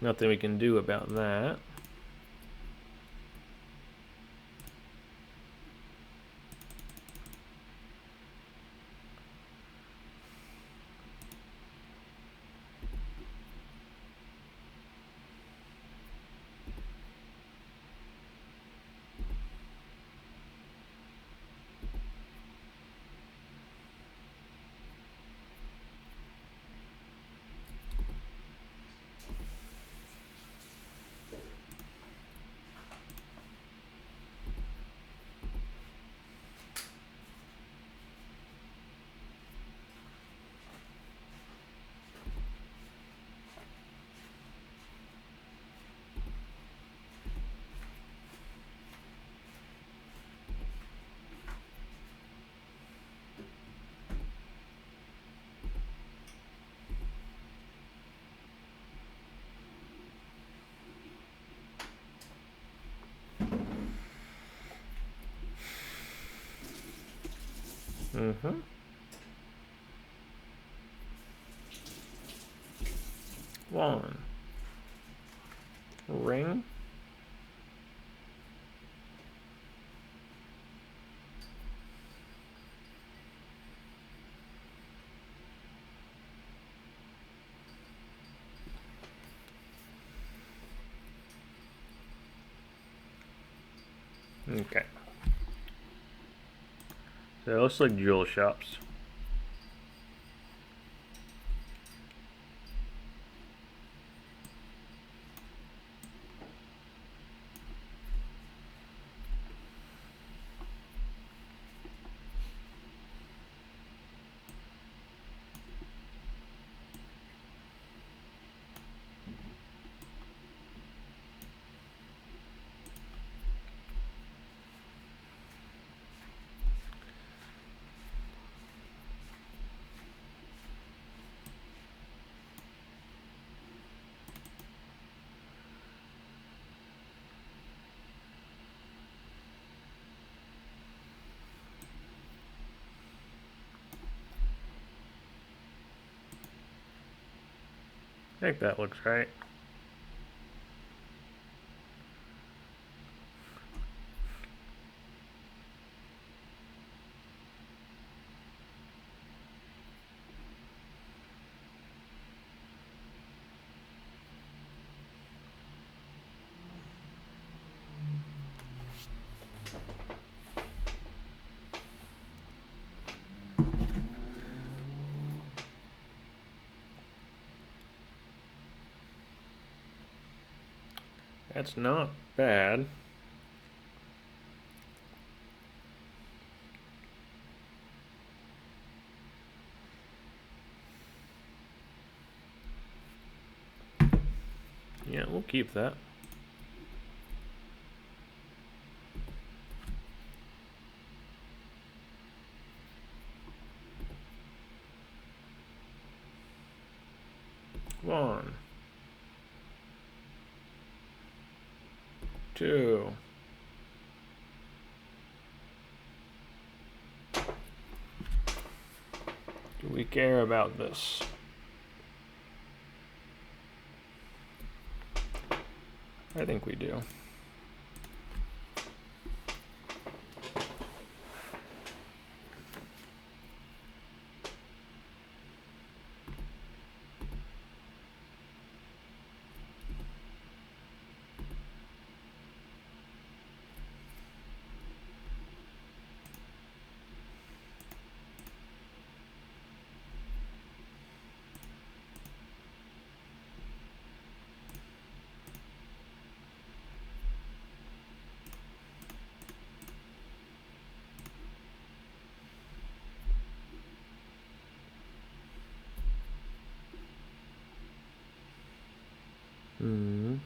Nothing we can do about that. Mm-hmm. One. Ring. Okay. So it looks like jewel shops. think that looks right. That's not bad. Yeah, we'll keep that. One, two. Do we care about this? I think we do. Hmm.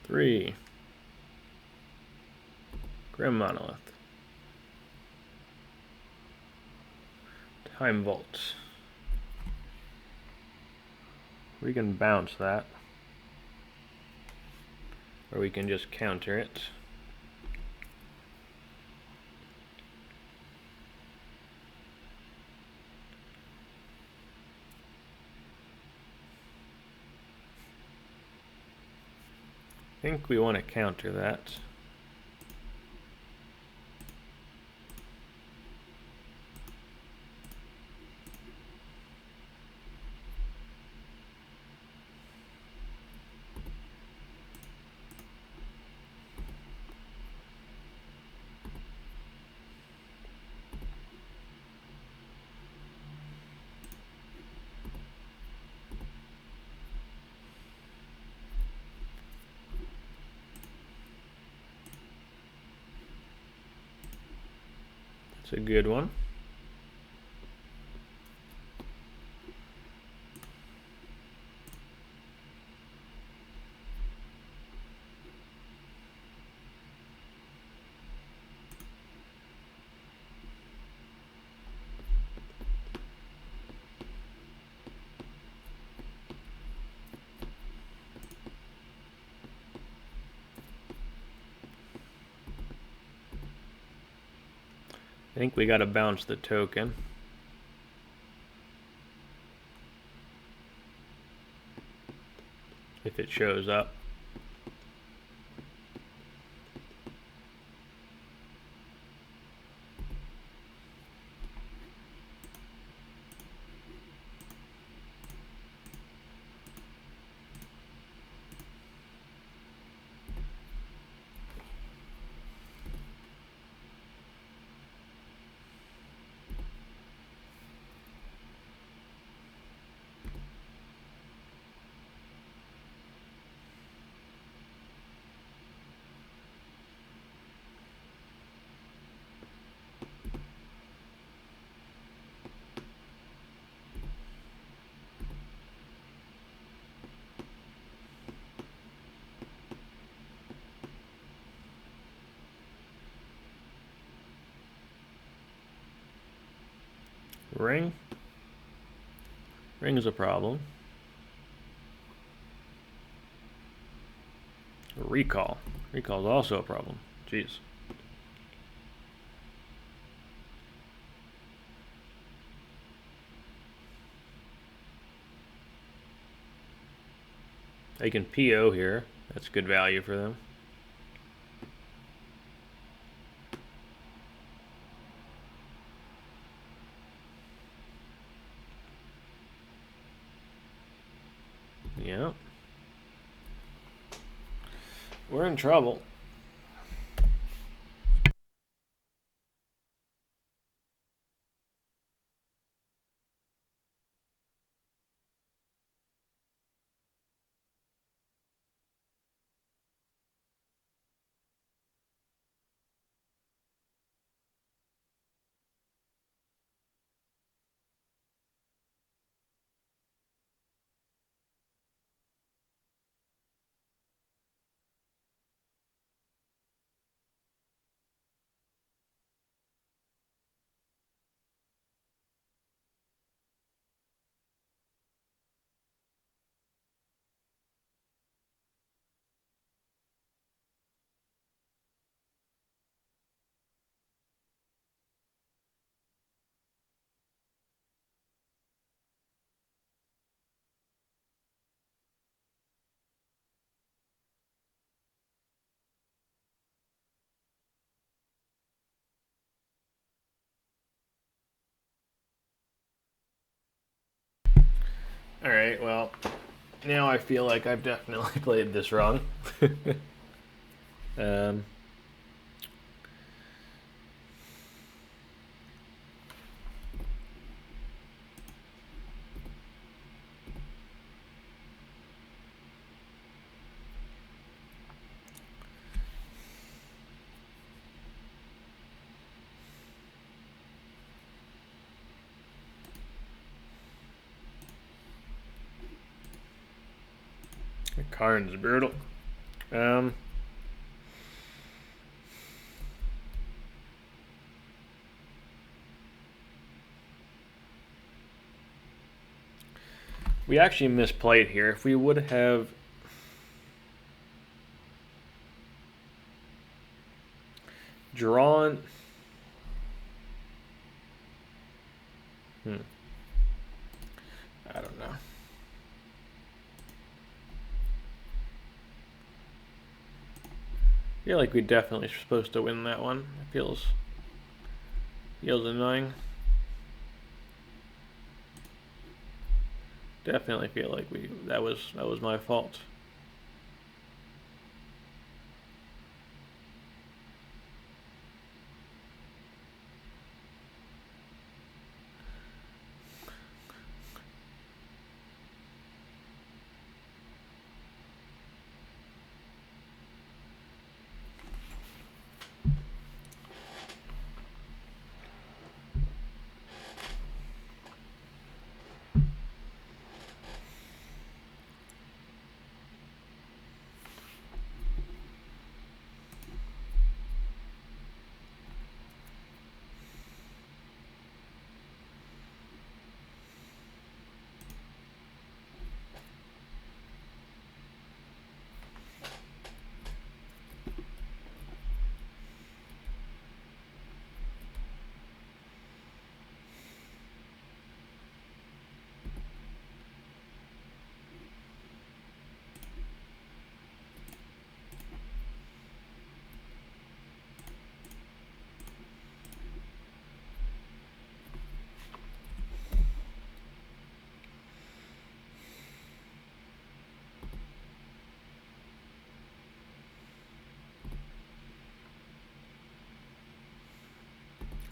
Three. Grim Monolith. Time Vault. We can bounce that. Or we can just counter it. I think we want to counter that. It's a good one. I think we gotta bounce the token. If it shows up. Ring. Ring is a problem. Recall. Recall is also a problem. Jeez. They can PO here. That's good value for them. Yeah. We're in trouble. Alright, well, now I feel like I've definitely played this wrong. um, Karn's brutal. We actually misplayed here. If we would have drawn... I don't know. I feel like we definitely are supposed to win that one. It feels annoying. Definitely feel like that was my fault.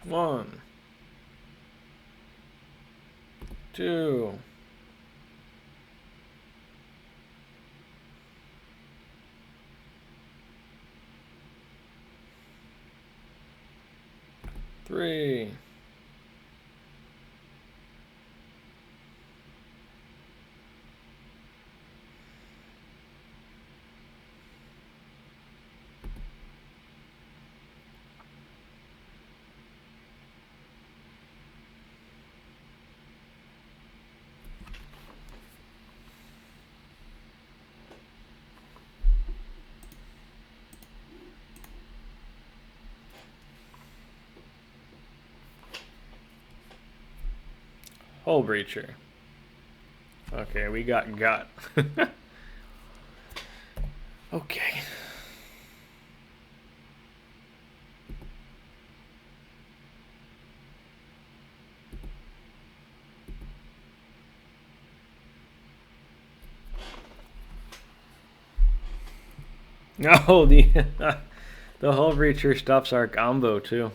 One, two, three, Hull Breacher. Okay, we got gut. Okay. Oh, the the Hull Breacher stops our combo too.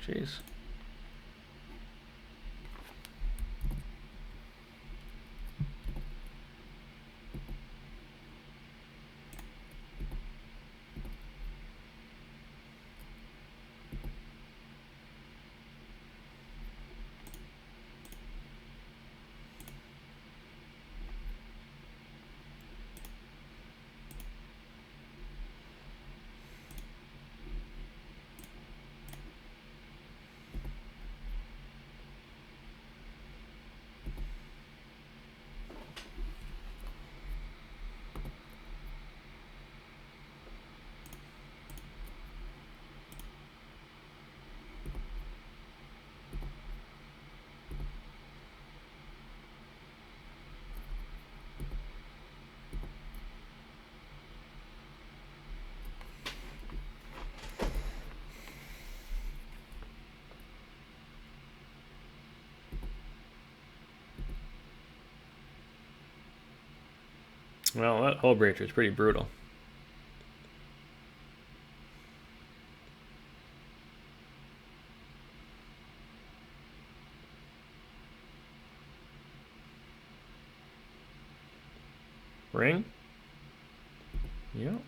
Jeez. Well, that Hull Breacher is pretty brutal. Ring? Yep.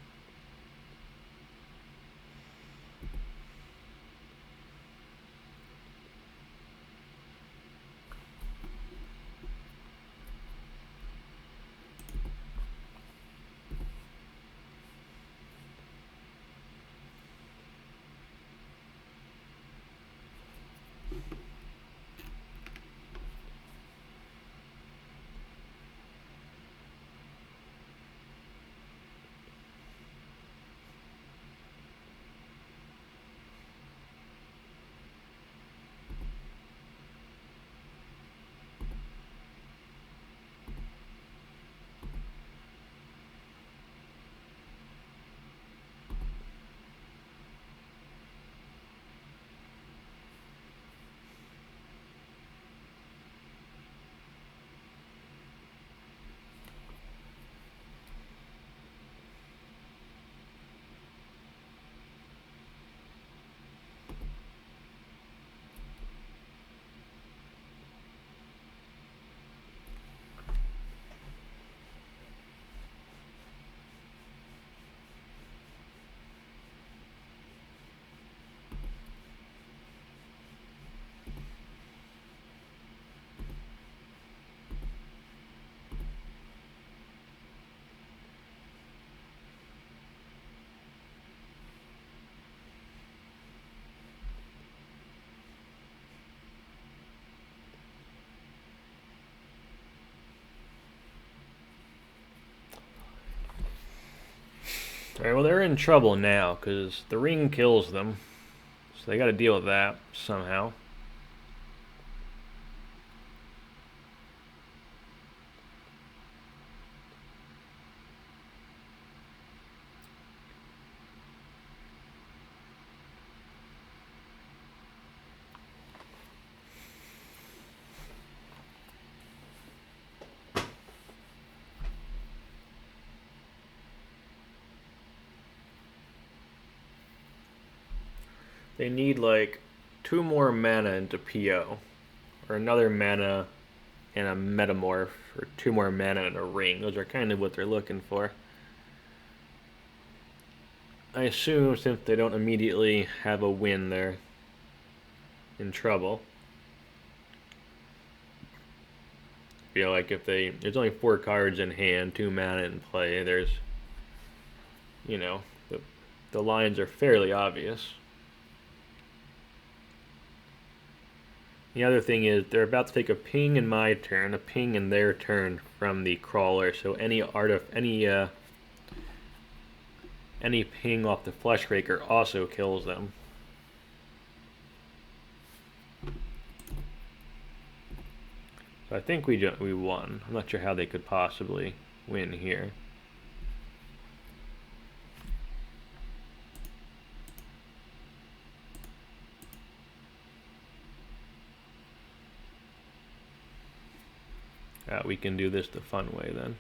Alright, well they're in trouble now, because the ring kills them. So they gotta deal with that somehow. They need like 2 more mana into PO, or another mana and a metamorph, or 2 more mana and a ring. Those are kind of what they're looking for. I assume since they don't immediately have a win, they're in trouble. Feel like if there's only 4 cards in hand, 2 mana in play, there's, you know, the lines are fairly obvious. The other thing is they're about to take a ping in my turn, a ping in their turn from the crawler. So any ping off the Fleshraker also kills them. But I think we won. I'm not sure how they could possibly win here. We can do this the fun way then.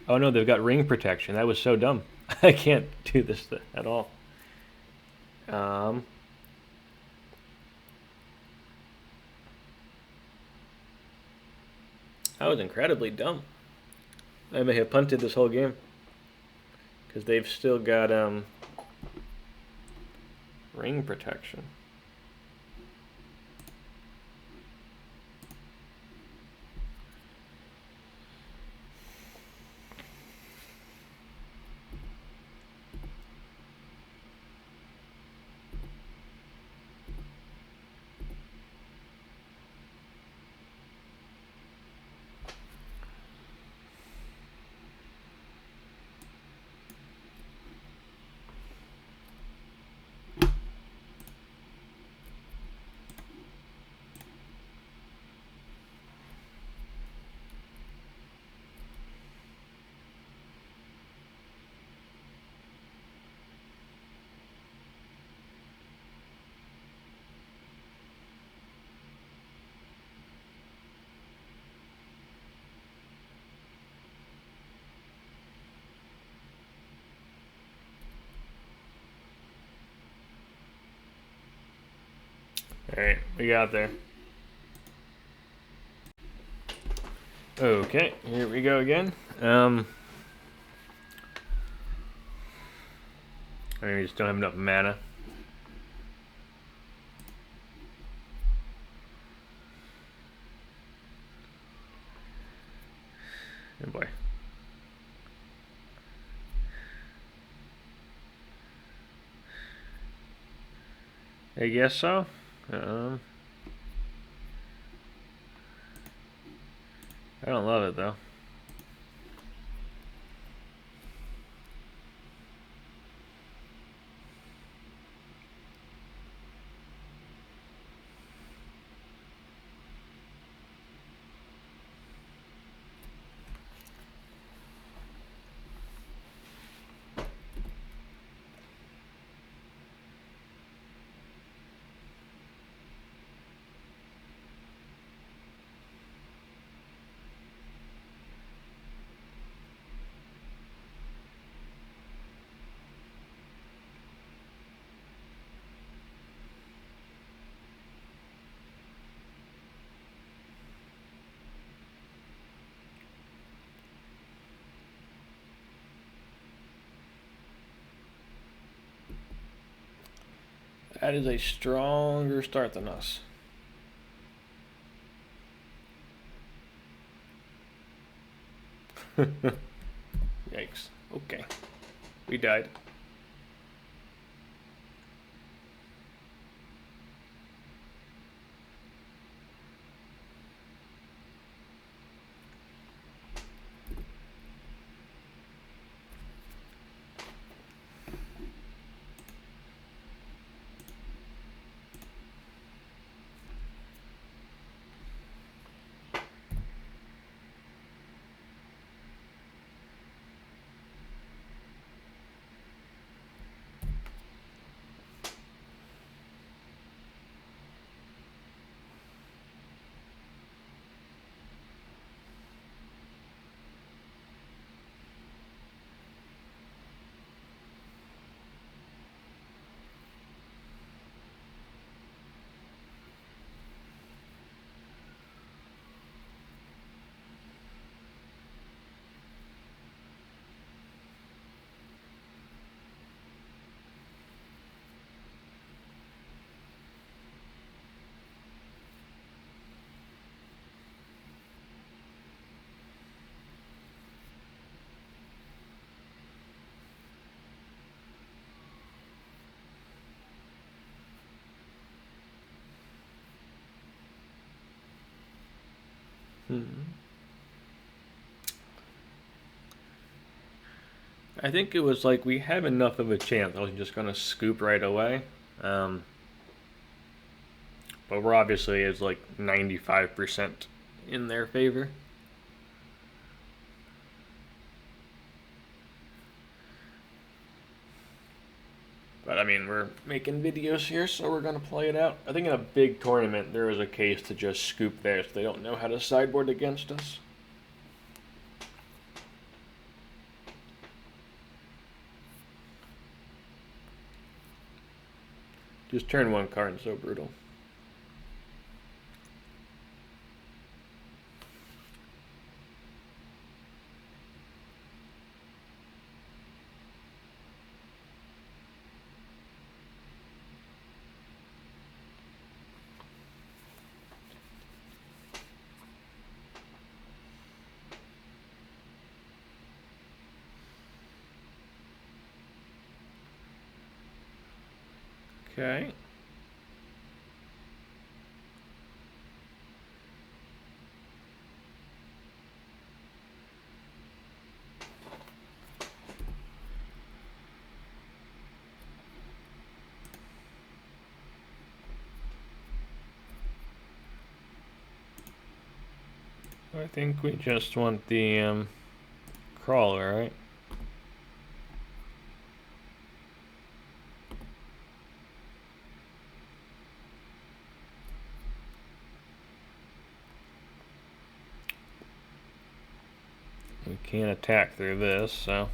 Oh no, they've got ring protection. That was so dumb. I can't do this at all. That was incredibly dumb. I may have punted this whole game. Because they've still got ring protection. Alright, we got there. Okay, here we go again. I just don't have enough mana. Oh boy. I guess so. I don't love it though. That is a stronger start than us. Yikes. Okay. We died. I think it was like we have enough of a chance. I was just gonna scoop right away. But we're obviously is like 95% in their favor. But I mean, we're making videos here, so we're gonna play it out. I think in a big tournament, there is a case to just scoop there, so they don't know how to sideboard against us. Just turn one card and so brutal. Okay. I think we just want the crawler, right? We can't attack through this, so...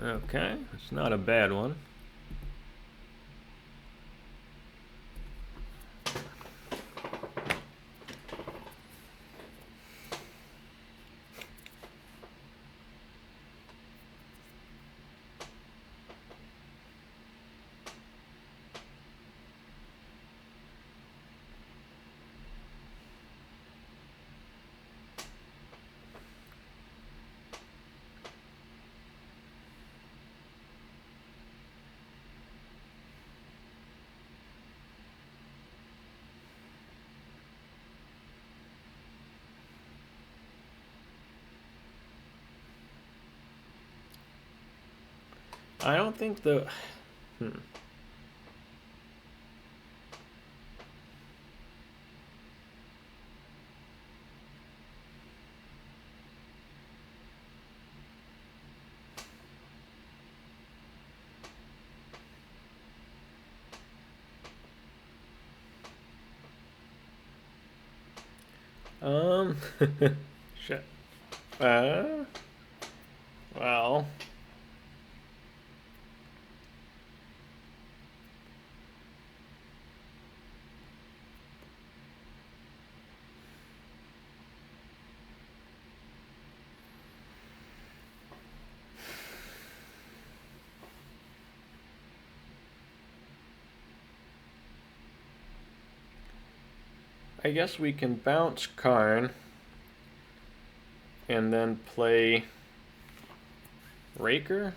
Okay, it's not a bad one. I don't think the... Shit. Well. I guess we can bounce Karn and then play Raker.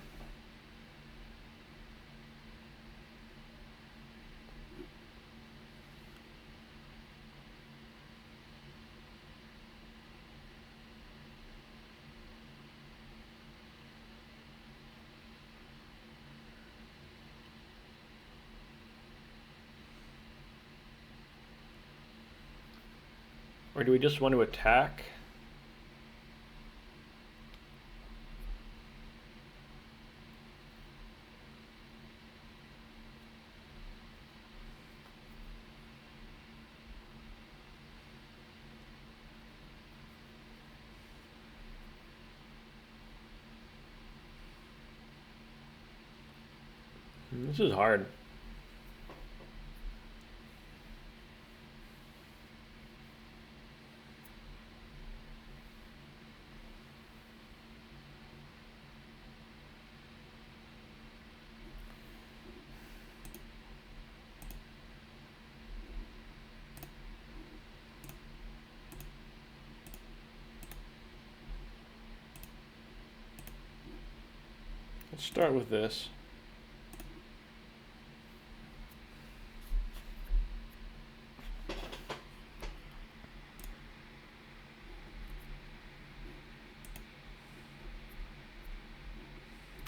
Or do we just want to attack? This is hard. Let's start with this.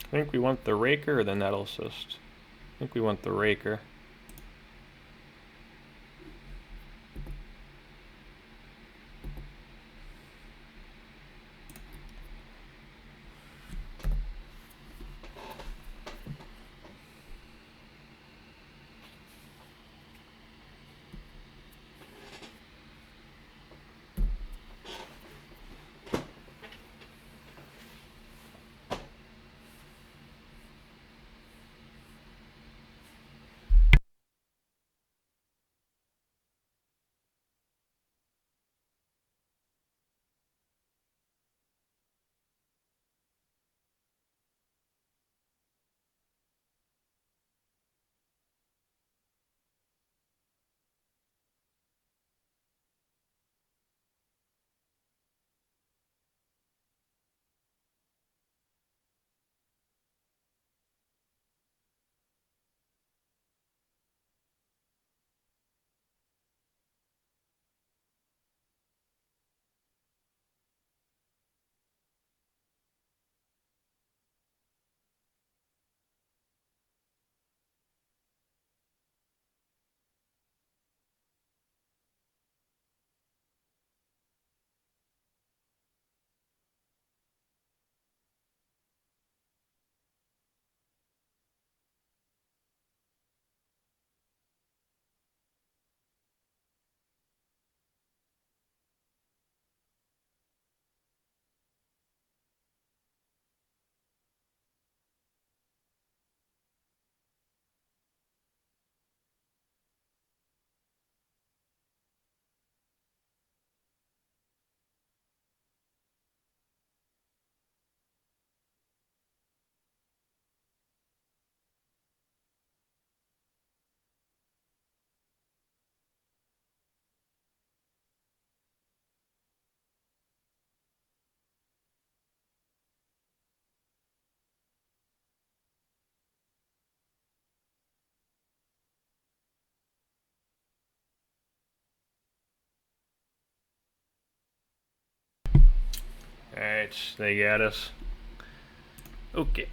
I think we want the Raker or the Nettlecyst. I think we want the Raker. Alright, they got us. Okay.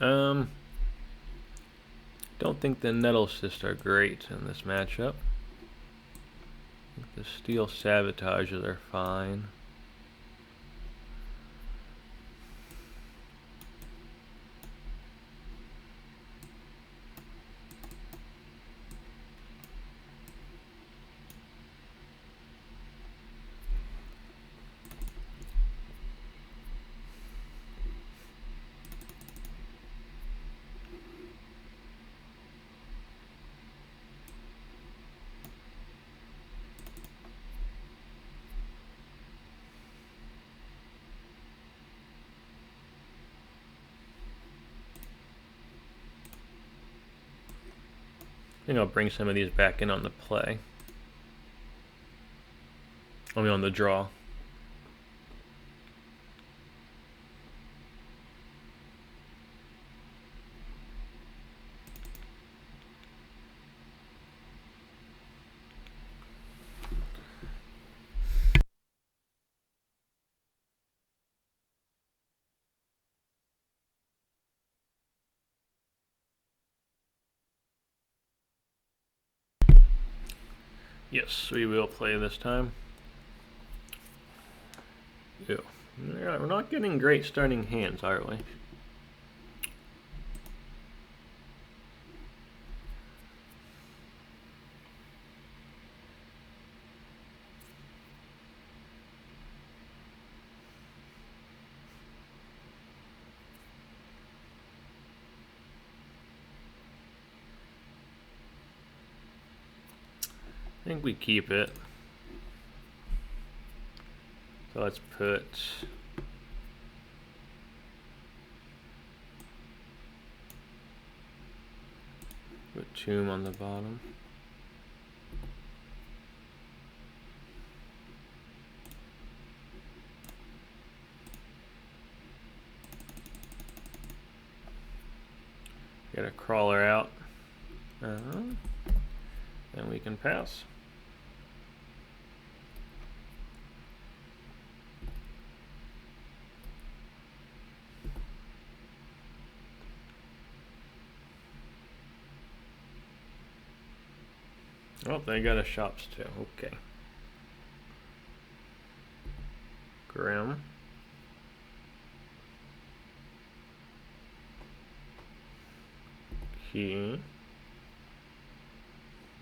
Don't think the Nettlecyst are great in this matchup. I think the Steel Sabotages are fine. I think I'll bring some of these back in on the play. I mean on the draw. Yes, we will play this time. Ew. Yeah, we're not getting great starting hands, are we? I think we keep it. So let's put Tomb on the bottom. Get a crawler out. Then we can pass. Oh, they got a shops too. Okay. Grim. Key.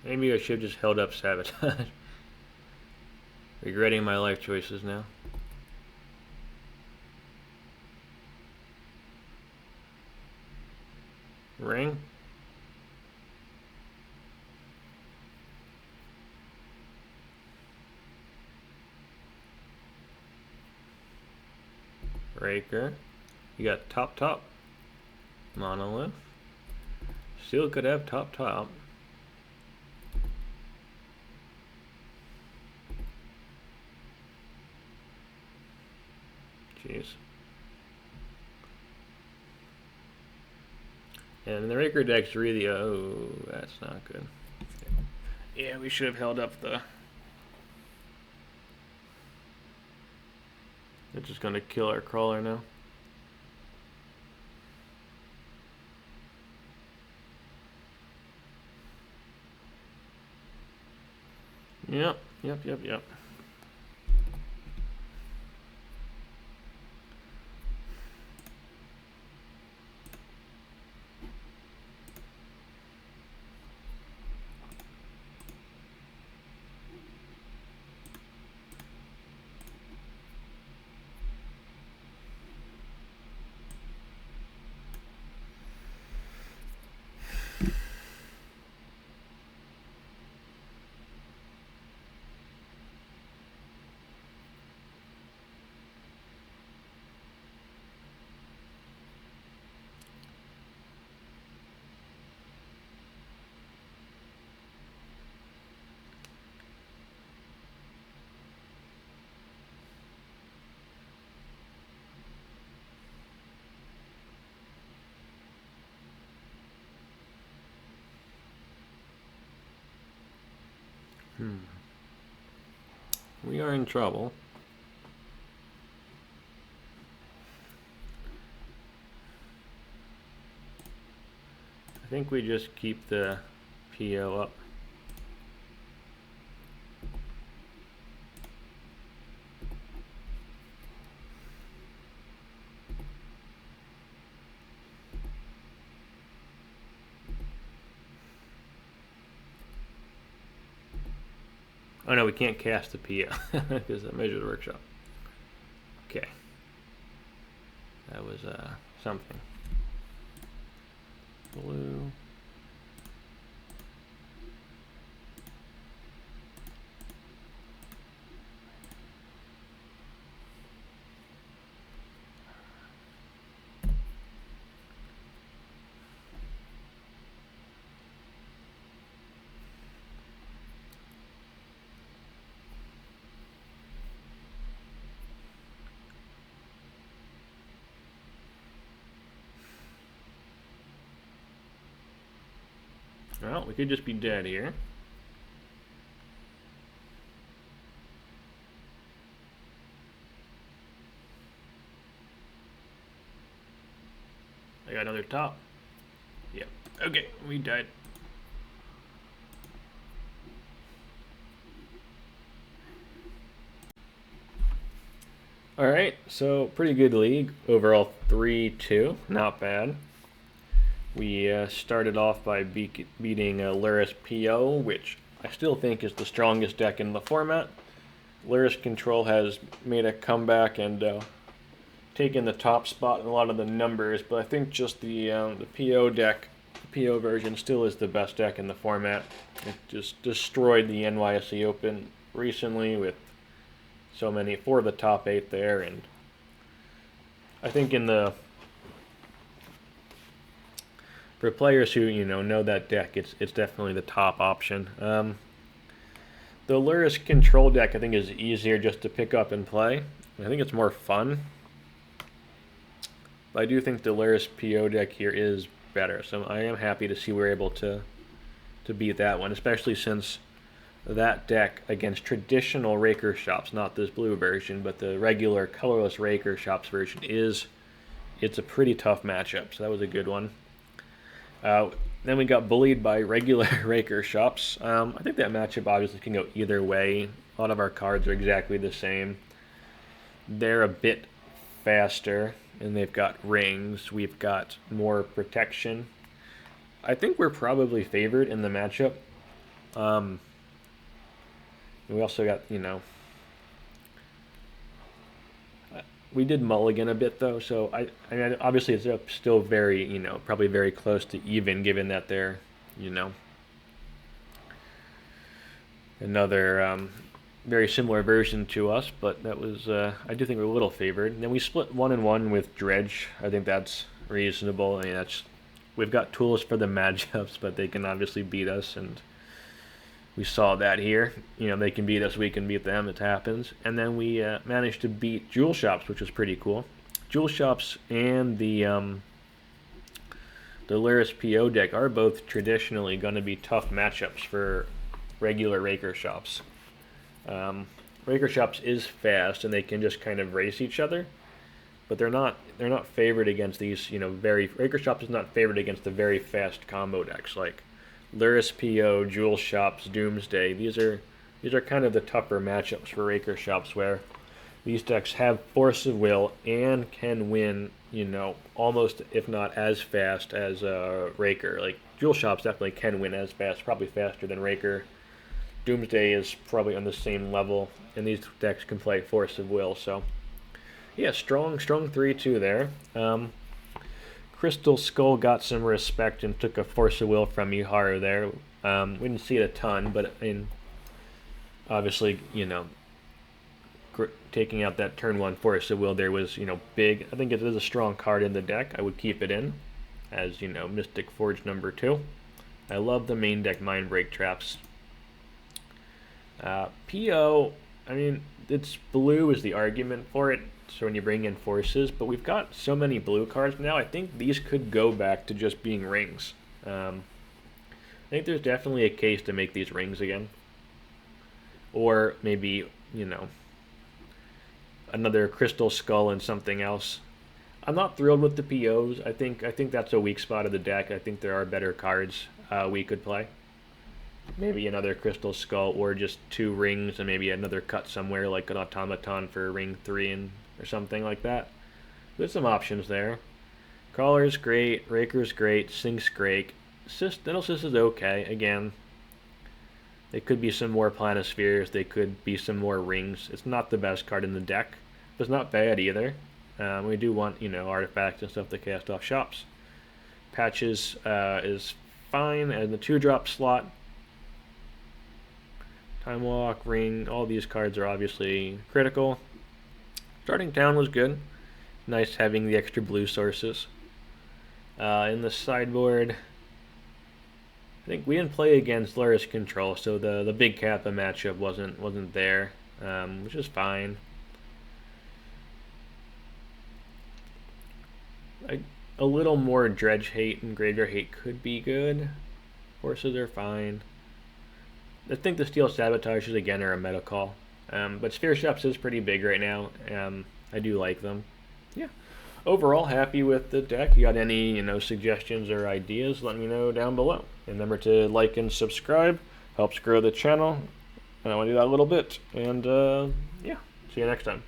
Maybe I should have just held up Sabotage. Regretting my life choices now. Ring. Raker. You got top. Monolith. Still could have top. Jeez. And the Raker deck's really, oh, that's not good. Yeah, we should have held up the... It's just gonna kill our crawler now. Yep. We are in trouble. I think we just keep the PO up. Oh no, we can't cast the PO because I measured the workshop. Okay. That was something. Blue. Well, we could just be dead here. I got another top. Yep. Okay, we died. Alright, so pretty good league. Overall 3-2. Not bad. We started off by beating Lurrus PO, which I still think is the strongest deck in the format. Lurrus Control has made a comeback and taken the top spot in a lot of the numbers, but I think just the PO deck, the PO version, still is the best deck in the format. It just destroyed the NYSE Open recently with so many, 4 of the top 8 there, and I think for players who know that deck, it's definitely the top option. The Lurrus Control deck I think is easier just to pick up and play. I think it's more fun. But I do think the Lurrus PO deck here is better, so I am happy to see we're able to beat that one, especially since that deck against traditional Raker Shops, not this blue version, but the regular colorless Raker Shops version, it's a pretty tough matchup, so that was a good one. Then we got bullied by regular Raker Shops. I think that matchup obviously can go either way. A lot of our cards are exactly the same. They're a bit faster, and they've got rings. We've got more protection. I think we're probably favored in the matchup. We also got, we did mulligan a bit though, so I mean, obviously it's still very, probably very close to even, given that they're, another very similar version to us, but that was, I do think we're a little favored. And then we split 1-1 with Dredge. I think that's reasonable. I mean, we've got tools for the matchups, but they can obviously beat us, and we saw that here. They can beat us, we can beat them, it happens. And then we managed to beat Jewel Shops, which was pretty cool. Jewel Shops and the Lurrus PO deck are both traditionally going to be tough matchups for regular Raker Shops. Raker Shops is fast, and they can just kind of race each other, but they're not favored against these, Raker Shops is not favored against the very fast combo decks like Lurrus PO, Jewel Shops, Doomsday. These are kind of the tougher matchups for Raker Shops, where these decks have force of will and can win, almost if not as fast as Raker. Like Jewel Shops definitely can win as fast, probably faster than Raker. Doomsday is probably on the same level, and these decks can play force of will. So yeah, strong 3-2 there. Crystal Skull got some respect and took a force of will from Miharu there. We didn't see it a ton, but I mean, obviously, taking out that turn 1 force of will there was, big. I think it is a strong card in the deck. I would keep it in as, Mystic Forge number 2. I love the main deck Mindbreak Traps. PO, I mean, it's blue is the argument for it. So when you bring in forces, but we've got so many blue cards now, I think these could go back to just being rings. I think there's definitely a case to make these rings again. Or maybe, another Crystal Skull and something else. I'm not thrilled with the POs. I think that's a weak spot of the deck. I think there are better cards we could play. Maybe another Crystal Skull, or just 2 rings and maybe another cut somewhere like an Automaton for ring 3 or something like that. There's some options there. Crawler's great, Raker's great, Sync's great. Nettlecyst is okay. Again, they could be some more Planispheres, they could be some more rings. It's not the best card in the deck, but it's not bad either. We do want, artifacts and stuff to cast off shops. Patches is fine, and the 2-drop slot. Time Walk, Ring, all these cards are obviously critical. Starting Town was good. Nice having the extra blue sources. In the sideboard, I think we didn't play against Lurrus Control, so the big Kappa matchup wasn't there, which is fine. A little more Dredge hate and Graveyard hate could be good. Horses are fine. I think the Steel Sabotages again are a meta call. But Sphere Shops is pretty big right now. I do like them. Yeah. Overall, happy with the deck. You got any, suggestions or ideas? Let me know down below. And remember to like and subscribe. Helps grow the channel. I want to do that a little bit. And yeah, see you next time.